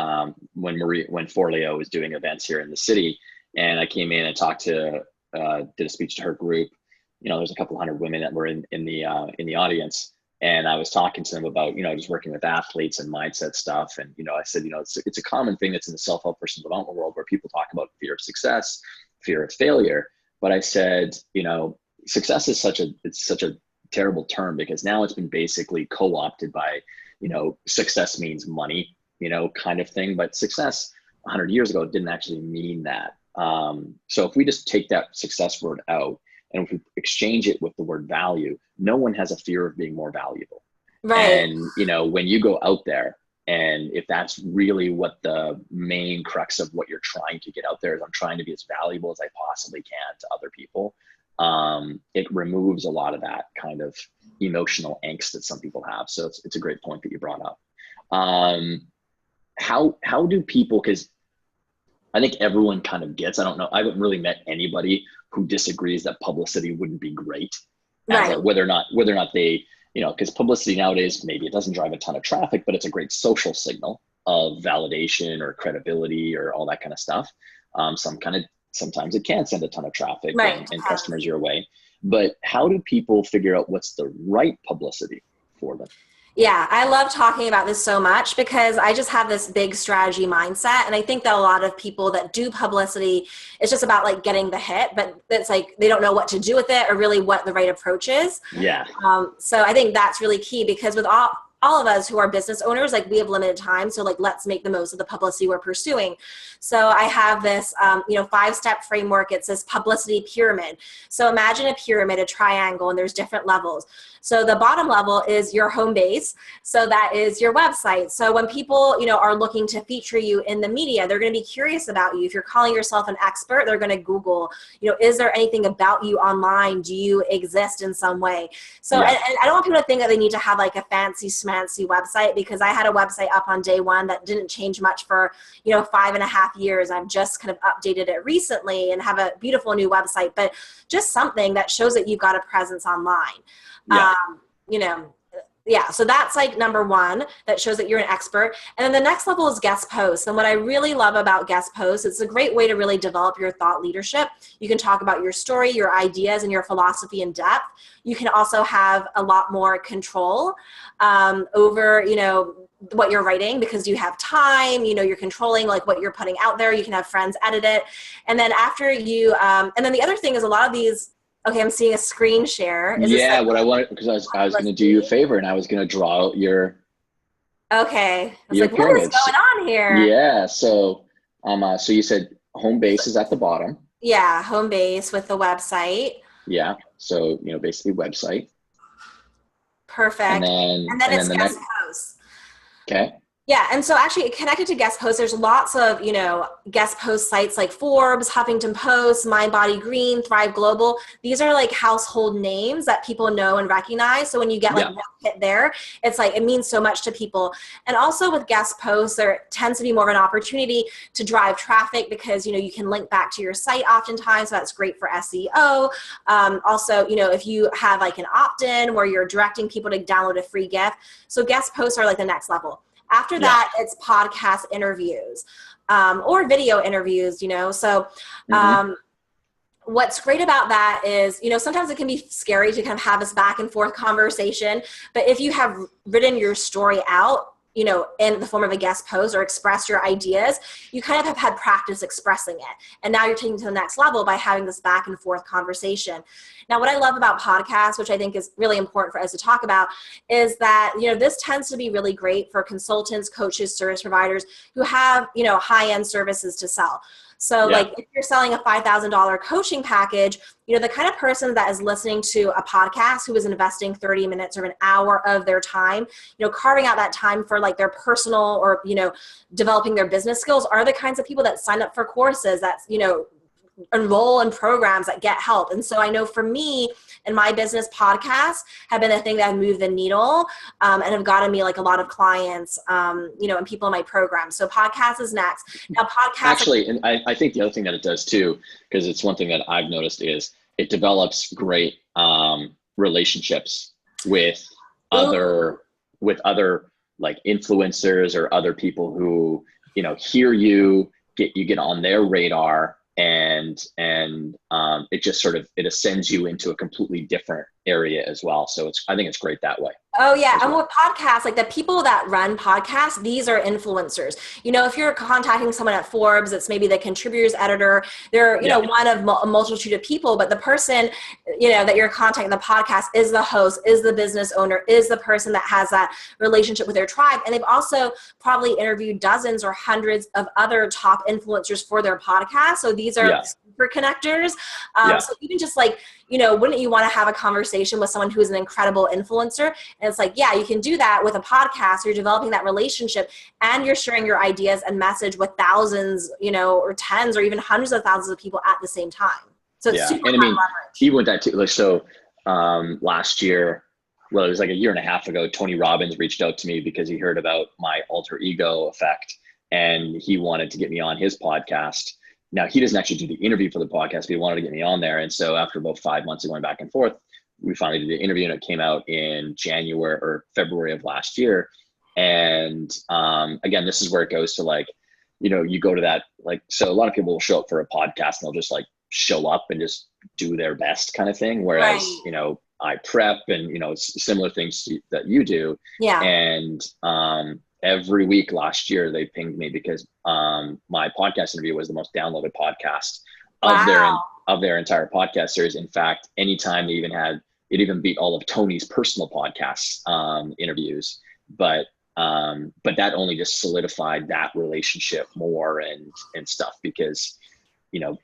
when Forleo was doing events here in the city. And I came in and talked to, did a speech to her group. There's a couple hundred women that were in the audience, and I was talking to them about, just working with athletes and mindset stuff. And, I said, it's a common thing that's in the self-help personal development world where people talk about fear of success, fear of failure. But I said, success is such a terrible term, because now it's been basically co-opted by, success means money, kind of thing. But success 100 years ago didn't actually mean that. So if we just take that success word out, and if we exchange it with the word value, no one has a fear of being more valuable. Right. And, when you go out there, and if that's really what the main crux of what you're trying to get out there is, I'm trying to be as valuable as I possibly can to other people, it removes a lot of that kind of emotional angst that some people have. So it's a great point that you brought up. How do people, because I think everyone kind of gets, I don't know, I haven't really met anybody who disagrees that publicity wouldn't be great. Right. Whether or not they, because publicity nowadays, maybe it doesn't drive a ton of traffic, but it's a great social signal of validation or credibility or all that kind of stuff. Sometimes it can send a ton of traffic, right. and customers your way. But how do people figure out what's the right publicity for them? Yeah, I love talking about this so much because I just have this big strategy mindset. And I think that a lot of people that do publicity, it's just about like getting the hit, but it's like they don't know what to do with it or really what the right approach is. Yeah. So I think that's really key, because with all of us who are business owners, like we have limited time. So like, let's make the most of the publicity we're pursuing. So I have this, 5-step framework. It says publicity pyramid. So imagine a pyramid, a triangle, and there's different levels. So the bottom level is your home base. So that is your website. So when people, are looking to feature you in the media, they're going to be curious about you. If you're calling yourself an expert, they're going to Google, is there anything about you online? Do you exist in some way? So, yeah. and I don't want people to think that they need to have like a fancy schmancy website, because I had a website up on day one that didn't change much for, 5.5 years. I've just kind of updated it recently and have a beautiful new website, but just something that shows that you've got a presence online. Yeah. So that's like number one, that shows that you're an expert. And then the next level is guest posts. And what I really love about guest posts, it's a great way to really develop your thought leadership. You can talk about your story, your ideas, and your philosophy in depth. You can also have a lot more control over, what you're writing, because you have time, you're controlling like what you're putting out there. You can have friends edit it. And then after you, and then the other thing is a lot of these, okay, I'm seeing a screen share. What I wanted, because I was going to do you a favor, and I was going to draw out your. Okay. I was your like, what is going on here? Yeah. So, so you said home base is at the bottom. Yeah. Home base with the website. Yeah. So, basically website. Perfect. And then it's guest posts. Okay. Yeah. And so actually connected to guest posts, there's lots of, guest post sites like Forbes, Huffington Post, Mind Body Green, Thrive Global. These are like household names that people know and recognize. So when you get like one hit there, it's like, it means so much to people. And also with guest posts, there tends to be more of an opportunity to drive traffic, because, you can link back to your site oftentimes. So that's great for SEO. Also, if you have like an opt-in where you're directing people to download a free gift. So guest posts are like the next level. After that, it's podcast interviews or video interviews, So what's great about that is, sometimes it can be scary to kind of have this back and forth conversation. But if you have written your story out, in the form of a guest post or express your ideas, you kind of have had practice expressing it. And now you're taking it to the next level by having this back and forth conversation. Now, what I love about podcasts, which I think is really important for us to talk about, is that, this tends to be really great for consultants, coaches, service providers who have, high-end services to sell. So like if you're selling a $5,000 coaching package, the kind of person that is listening to a podcast who is investing 30 minutes or an hour of their time, carving out that time for like their personal or, developing their business skills, are the kinds of people that sign up for courses, that's, enroll in programs that get help. And so I know for me in my business, podcasts have been the thing that have moved the needle and have gotten me like a lot of clients, you know, and people in my program. So podcast is next. Now podcasts actually, and I think the other thing that it does too, because it's one thing that I've noticed, is it develops great relationships with other like influencers or other people who, you know, hear you get on their radar, and it just sort of, it ascends you into a completely different area as well. So I think it's great that way. Oh yeah. And with podcasts, like the people that run podcasts, these are influencers. You know, if you're contacting someone at Forbes, it's maybe the contributors editor, they're, you know, one of a multitude of people, but the person, you know, that you're contacting the podcast is the host, is the business owner, is the person that has that relationship with their tribe. And they've also probably interviewed dozens or hundreds of other top influencers for their podcast. So these are super connectors. So even just like, you know, wouldn't you want to have a conversation with someone who is an incredible influencer? And it's like, yeah, you can do that with a podcast. You're developing that relationship and you're sharing your ideas and message with thousands, you know, or tens or even hundreds of thousands of people at the same time. So it's super and I mean, leverage. even with that too, like, so last year, well, it was like a year and a half ago, Tony Robbins reached out to me because he heard about my alter ego effect and he wanted to get me on his podcast. Now, he doesn't actually do the interview for the podcast, but he wanted to get me on there. And so after about 5 months of going back and forth, we finally did the interview, and it came out in January or February of last year. And again, this is where it goes to, like, you know, you go to that, like, so a lot of people will show up for a podcast and they'll just like show up and just do their best kind of thing. Whereas, you know, I prep and, you know, similar things that you do. Yeah. And every week last year they pinged me because my podcast interview was the most downloaded podcast of their entire podcast series. In fact, anytime it even beat all of Tony's personal podcasts interviews, but that only just solidified that relationship more and stuff, because, you know,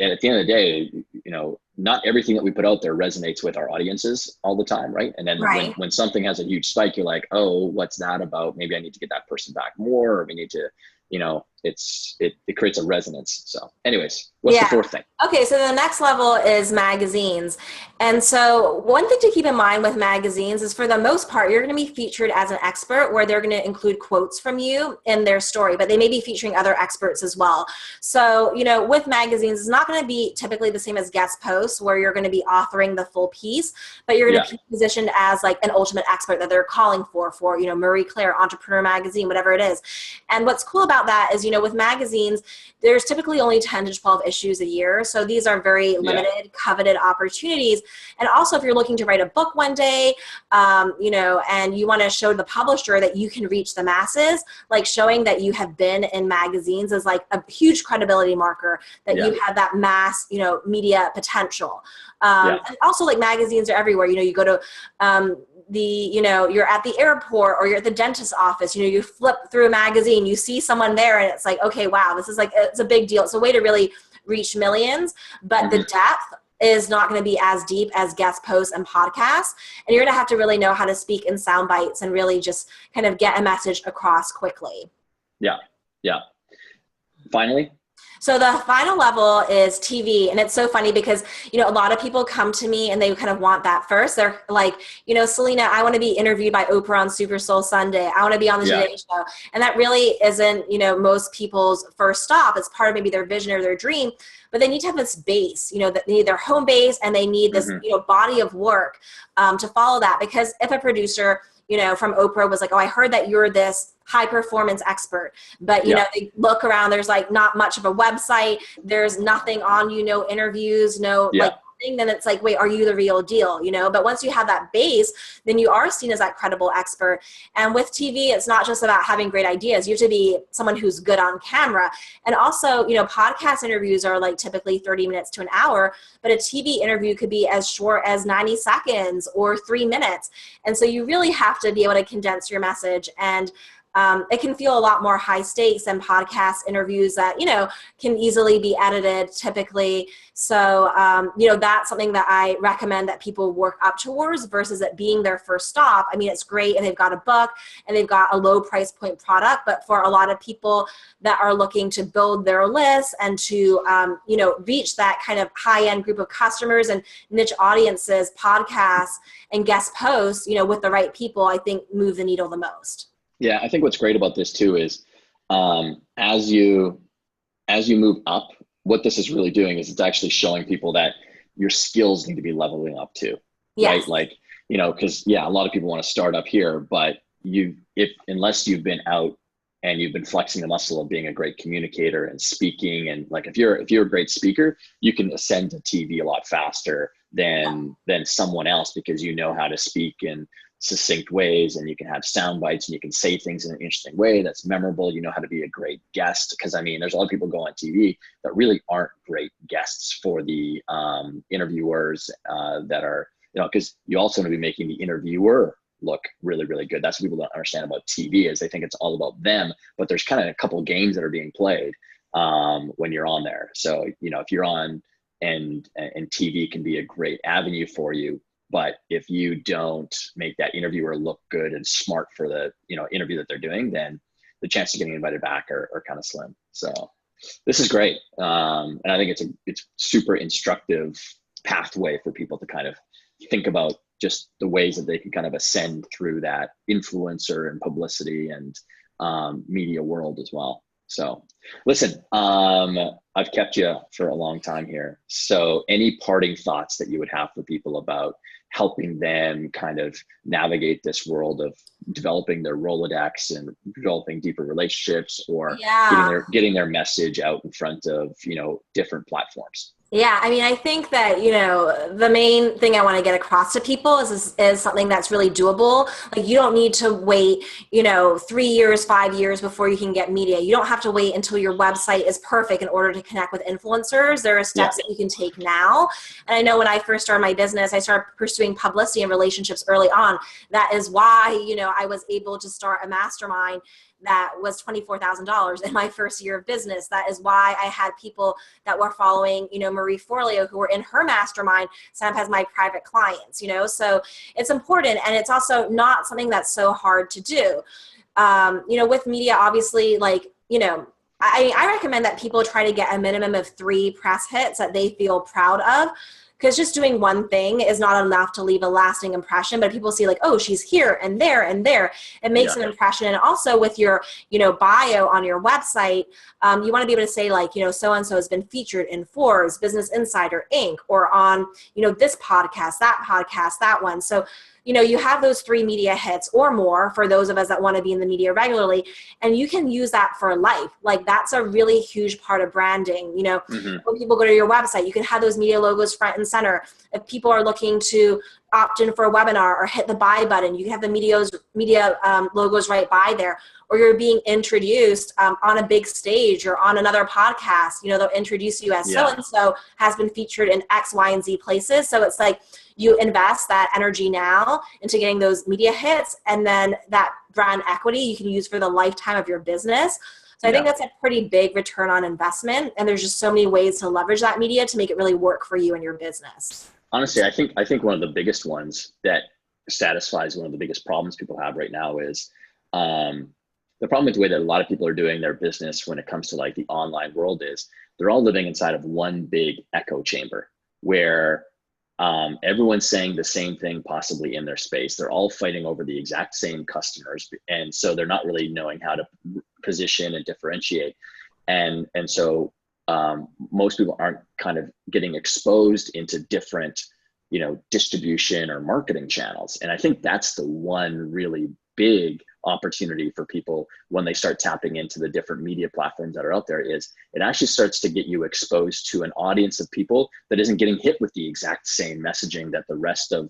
at the end of the day, you know, not everything that we put out there resonates with our audiences all the time, right? And then when something has a huge spike, you're like, oh, what's that about? Maybe I need to get that person back more, or we need to, you know, it creates a resonance. So anyways, what's the fourth thing? Okay, so the next level is magazines. And so one thing to keep in mind with magazines is, for the most part, you're going to be featured as an expert, where they're going to include quotes from you in their story, but they may be featuring other experts as well. So, you know, with magazines, it's not going to be typically the same as guest posts where you're going to be authoring the full piece, but you're going to be positioned as like an ultimate expert that they're calling for, you know, Marie Claire, Entrepreneur Magazine, whatever it is. And what's cool about that is, you know, with magazines, there's typically only 10 to 12 issues a year. So these are very limited, coveted opportunities. And also, if you're looking to write a book one day, you know, and you want to show the publisher that you can reach the masses, like showing that you have been in magazines is like a huge credibility marker that you have that mass, you know, media potential. And also, like, magazines are everywhere. You know, you go to you know, you're at the airport or you're at the dentist's office, you know, you flip through a magazine, you see someone there and it's like, okay, wow, this is like, it's a big deal. It's a way to really reach millions, but the depth is not going to be as deep as guest posts and podcasts. And you're going to have to really know how to speak in sound bites and really just kind of get a message across quickly. Yeah. Finally. So the final level is TV. And it's so funny because, you know, a lot of people come to me and they kind of want that first. They're like, you know, Selena, I want to be interviewed by Oprah on Super Soul Sunday. I want to be on the Today Show. And that really isn't, you know, most people's first stop. It's part of maybe their vision or their dream, but they need to have this base, you know, that they need their home base and they need this, you know, body of work to follow that. Because if a producer, you know, from Oprah was like, oh, I heard that you're this high performance expert, but you know, they look around, there's like not much of a website. There's nothing on you, no interviews, no like thing. Then it's like, wait, are you the real deal? You know, but once you have that base, then you are seen as that credible expert. And with TV, it's not just about having great ideas. You have to be someone who's good on camera. And also, you know, podcast interviews are like typically 30 minutes to an hour, but a TV interview could be as short as 90 seconds or 3 minutes. And so you really have to be able to condense your message. And it can feel a lot more high stakes than podcast interviews that, can easily be edited typically. So, that's something that I recommend that people work up towards versus it being their first stop. I mean, it's great and they've got a book and they've got a low price point product, but for a lot of people that are looking to build their list and to, reach that kind of high end group of customers and niche audiences, podcasts and guest posts, with the right people, I think move the needle the most. Yeah, I think what's great about this too is as you move up, what this is really doing is it's actually showing people that your skills need to be leveling up too, yes. right? Like, because a lot of people want to start up here, but unless you've been out and you've been flexing the muscle of being a great communicator and speaking, and like if you're a great speaker, you can ascend to TV a lot faster than someone else because you know how to speak in succinct ways and you can have sound bites and you can say things in an interesting way that's memorable. You know how to be a great guest, because there's a lot of people go on TV that really aren't great guests for the interviewers that are, because you also want to be making the interviewer look really, really good. That's what people don't understand about TV is they think it's all about them, but there's kind of a couple games that are being played when you're on there. So, if you're on and TV can be a great avenue for you, but if you don't make that interviewer look good and smart for the interview that they're doing, then the chances of getting invited back are kind of slim. So this is great, and I think it's super instructive pathway for people to kind of think about just the ways that they can kind of ascend through that influencer and publicity and media world as well. So listen, I've kept you for a long time here. So any parting thoughts that you would have for people about helping them kind of navigate this world of developing their Rolodex and developing deeper relationships or getting their message out in front of, different platforms? Yeah, I think that, the main thing I want to get across to people is something that's really doable. Like you don't need to wait, 3 years, 5 years before you can get media. You don't have to wait until your website is perfect in order to connect with influencers. There are steps that you can take now. And I know when I first started my business, I started pursuing publicity and relationships early on. That is why, I was able to start a mastermind that was $24,000 in my first year of business. That is why I had people that were following, Marie Forleo, who were in her mastermind, sign up as my private clients, so it's important. And it's also not something that's so hard to do. With media, obviously, I recommend that people try to get a minimum of 3 press hits that they feel proud of. Because just doing one thing is not enough to leave a lasting impression, but people see like, oh, she's here and there and there. It makes an impression. And also with your, bio on your website, you want to be able to say like, so-and-so has been featured in Forbes, Business Insider, Inc., or on, this podcast, that one. So, you have those 3 media hits or more for those of us that want to be in the media regularly, and you can use that for life. Like that's a really huge part of branding. When people go to your website, you can have those media logos front and center. If people are looking to opt in for a webinar or hit the buy button, you can have the media logos right by there. Or you're being introduced on a big stage or on another podcast, they'll introduce you as so-and-so has been featured in X, Y, and Z places. So it's like you invest that energy now into getting those media hits, and then that brand equity you can use for the lifetime of your business. So I think that's a pretty big return on investment. And there's just so many ways to leverage that media to make it really work for you and your business. Honestly, I think one of the biggest ones that satisfies one of the biggest problems people have right now is the problem with the way that a lot of people are doing their business when it comes to like the online world is they're all living inside of one big echo chamber where everyone's saying the same thing possibly in their space. They're all fighting over the exact same customers. And so they're not really knowing how to position and differentiate. And so most people aren't kind of getting exposed into different, distribution or marketing channels. And I think that's the one really big opportunity for people when they start tapping into the different media platforms that are out there is it actually starts to get you exposed to an audience of people that isn't getting hit with the exact same messaging that the rest of,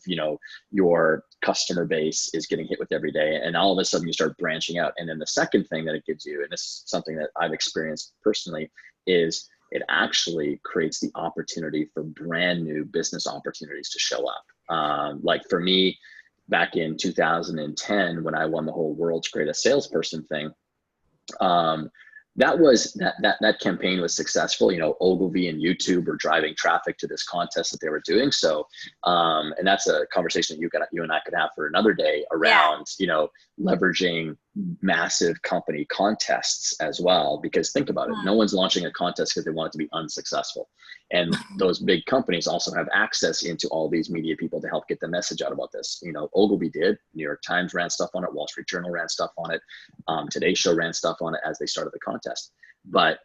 your customer base is getting hit with every day. And all of a sudden you start branching out. And then the second thing that it gives you, and this is something that I've experienced personally, is it actually creates the opportunity for brand new business opportunities to show up. Like for me, back in 2010, when I won the whole world's greatest salesperson thing, that campaign was successful. Ogilvy and YouTube were driving traffic to this contest that they were doing. So, and that's a conversation that you and I could have for another day around, leveraging massive company contests as well. Because think about it, no one's launching a contest because they want it to be unsuccessful. And those big companies also have access into all these media people to help get the message out about this. Ogilvy did, New York Times ran stuff on it, Wall Street Journal ran stuff on it, Today Show ran stuff on it as they started the contest. But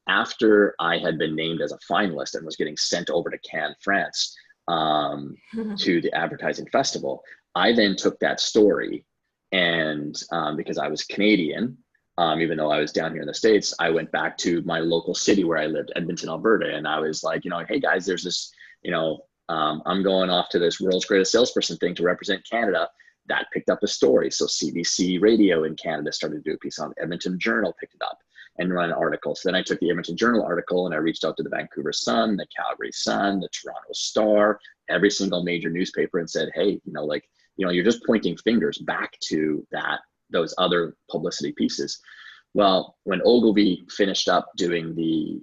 after I had been named as a finalist and was getting sent over to Cannes, France, to the advertising festival, I then took that story and because I was Canadian, even though I was down here in the States, I went back to my local city where I lived, Edmonton, Alberta. And I was like, hey guys, there's this, I'm going off to this world's greatest salesperson thing to represent Canada. That picked up the story. So CBC Radio in Canada started to do a piece on it. Edmonton Journal picked it up and run an article. So then I took the Edmonton Journal article and I reached out to the Vancouver Sun, the Calgary Sun, the Toronto Star, every single major newspaper and said, hey, you're just pointing fingers back to those other publicity pieces. Well, when Ogilvy finished up doing the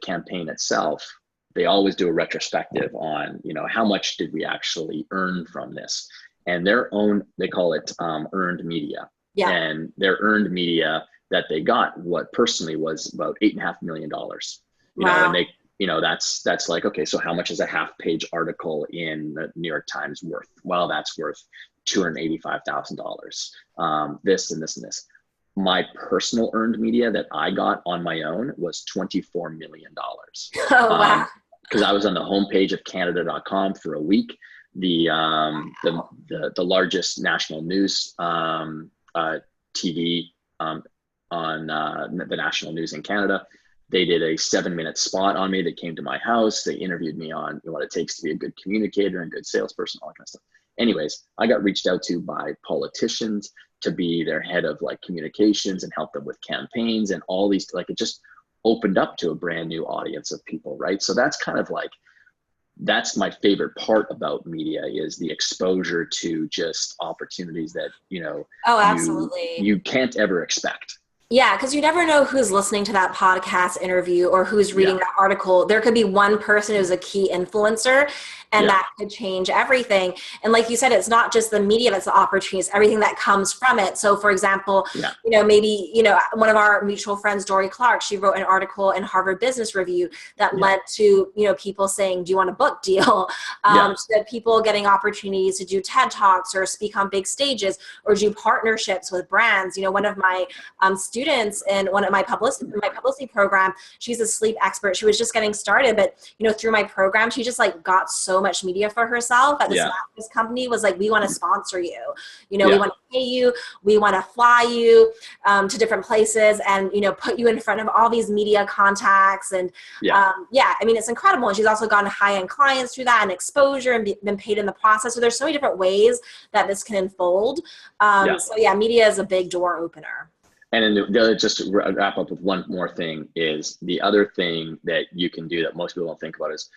campaign itself, they always do a retrospective on, how much did we actually earn from this? And they call it earned media. Yeah. And their earned media that they got, what personally was about $8.5 million. Wow. And that's like, okay, so how much is a half-page article in the New York Times worth? Well, that's worth $285,000. This and this and this. My personal earned media that I got on my own was $24 million. Oh, wow. Because I was on the homepage of Canada.com for a week. The largest national news TV on the national news in Canada. They did a 7-minute spot on me. They came to my house. They interviewed me on what it takes to be a good communicator and good salesperson, all that kind of stuff. Anyways, I got reached out to by politicians to be their head of communications and help them with campaigns and all these, it just opened up to a brand new audience of people, right? So that's kind of that's my favorite part about media is the exposure to just opportunities that, Oh, absolutely. You can't ever expect. Yeah, because you never know who's listening to that podcast interview or who's reading that article. There could be one person who's a key influencer, and that could change everything. And like you said, it's not just the media that's the opportunity, it's everything that comes from it. So for example, maybe, one of our mutual friends, Dory Clark, she wrote an article in Harvard Business Review that led to, people saying, do you want a book deal? So that people getting opportunities to do TED Talks or speak on big stages or do partnerships with brands. One of my students in one of my publicity program, she's a sleep expert. She was just getting started, but through my program, she just got so much media for herself that this company was like, we want to sponsor you, we want to pay you, we want to fly you to different places and put you in front of all these media contacts and it's incredible. And she's also gotten high-end clients through that and exposure and been paid in the process. So there's so many different ways that this can unfold. Media is a big door opener. And then just to wrap up with one more thing is the other thing that you can do that most people don't think about is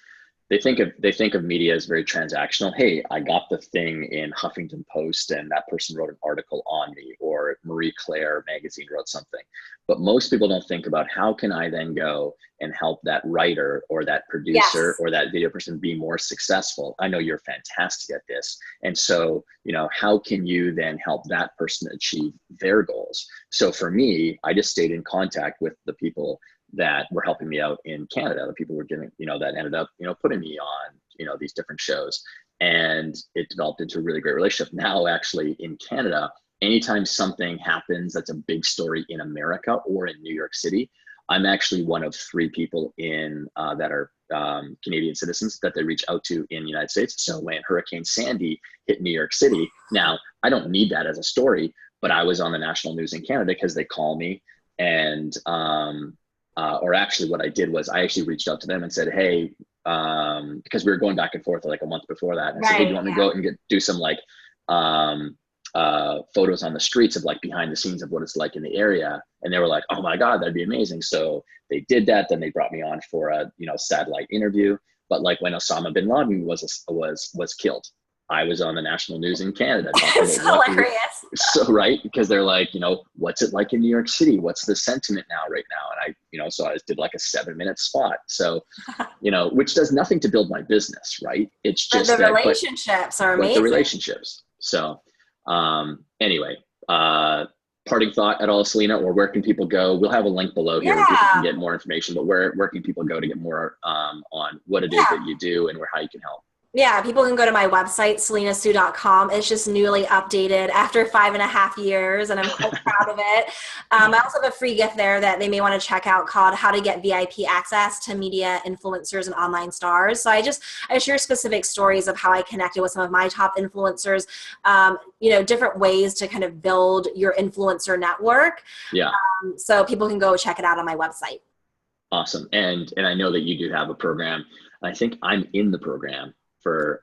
they think of media as very transactional. Hey, I got the thing in Huffington Post and that person wrote an article on me, or Marie Claire magazine wrote something. But most people don't think about how can I then go and help that writer or that producer or that video person be more successful. I know you're fantastic at this. And so, how can you then help that person achieve their goals? So for me, I just stayed in contact with the people that were helping me out in Canada, the people were giving, that ended up, putting me on, these different shows. And it developed into a really great relationship. Now, actually in Canada, anytime something happens that's a big story in America or in New York City, I'm actually one of 3 people in that are Canadian citizens that they reach out to in the United States. So when Hurricane Sandy hit New York City, now I don't need that as a story, but I was on the national news in Canada because they call me and, or actually what I did was I actually reached out to them and said, hey, because we were going back and forth like a month before that. And I said, hey, do you want me to go out and do some photos on the streets of behind the scenes of what it's like in the area? And they were like, oh my God, that'd be amazing. So they did that. Then they brought me on for a, satellite interview. But when Osama bin Laden was killed, I was on the national news in Canada talking It's about hilarious. so right, because they're like, what's it like in New York City? What's the sentiment now right now? And so I did like a 7-minute spot. So, which does nothing to build my business, right? It's But just the relationships are amazing. the relationships. So anyway, parting thought at all, Selena, or where can people go? We'll have a link below here where people can get more information, but where can people go to get more on what it is that you do and how you can help? Yeah, people can go to my website, selenasue.com. It's just newly updated after 5.5 years, and I'm quite proud of it. I also have a free gift there that they may want to check out called How to Get VIP Access to Media Influencers and Online Stars. So I share specific stories of how I connected with some of my top influencers, different ways to kind of build your influencer network. Yeah. So people can go check it out on my website. Awesome. And I know that you do have a program. I think I'm in the program.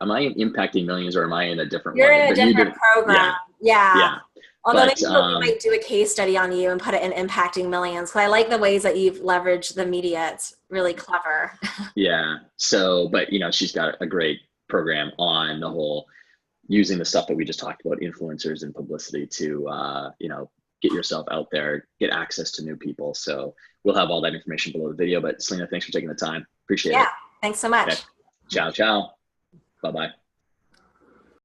Am I in Impacting Millions, or am I in a different one? You're in a different program. Yeah. Although maybe we might do a case study on you and put it in Impacting Millions, because I like the ways that you've leveraged the media. It's really clever. Yeah. So, but she's got a great program on the whole using the stuff that we just talked about, influencers and publicity to, get yourself out there, get access to new people. So we'll have all that information below the video. But Selena, thanks for taking the time. Appreciate it. Yeah. Thanks so much. Okay. Ciao, ciao. Bye-bye.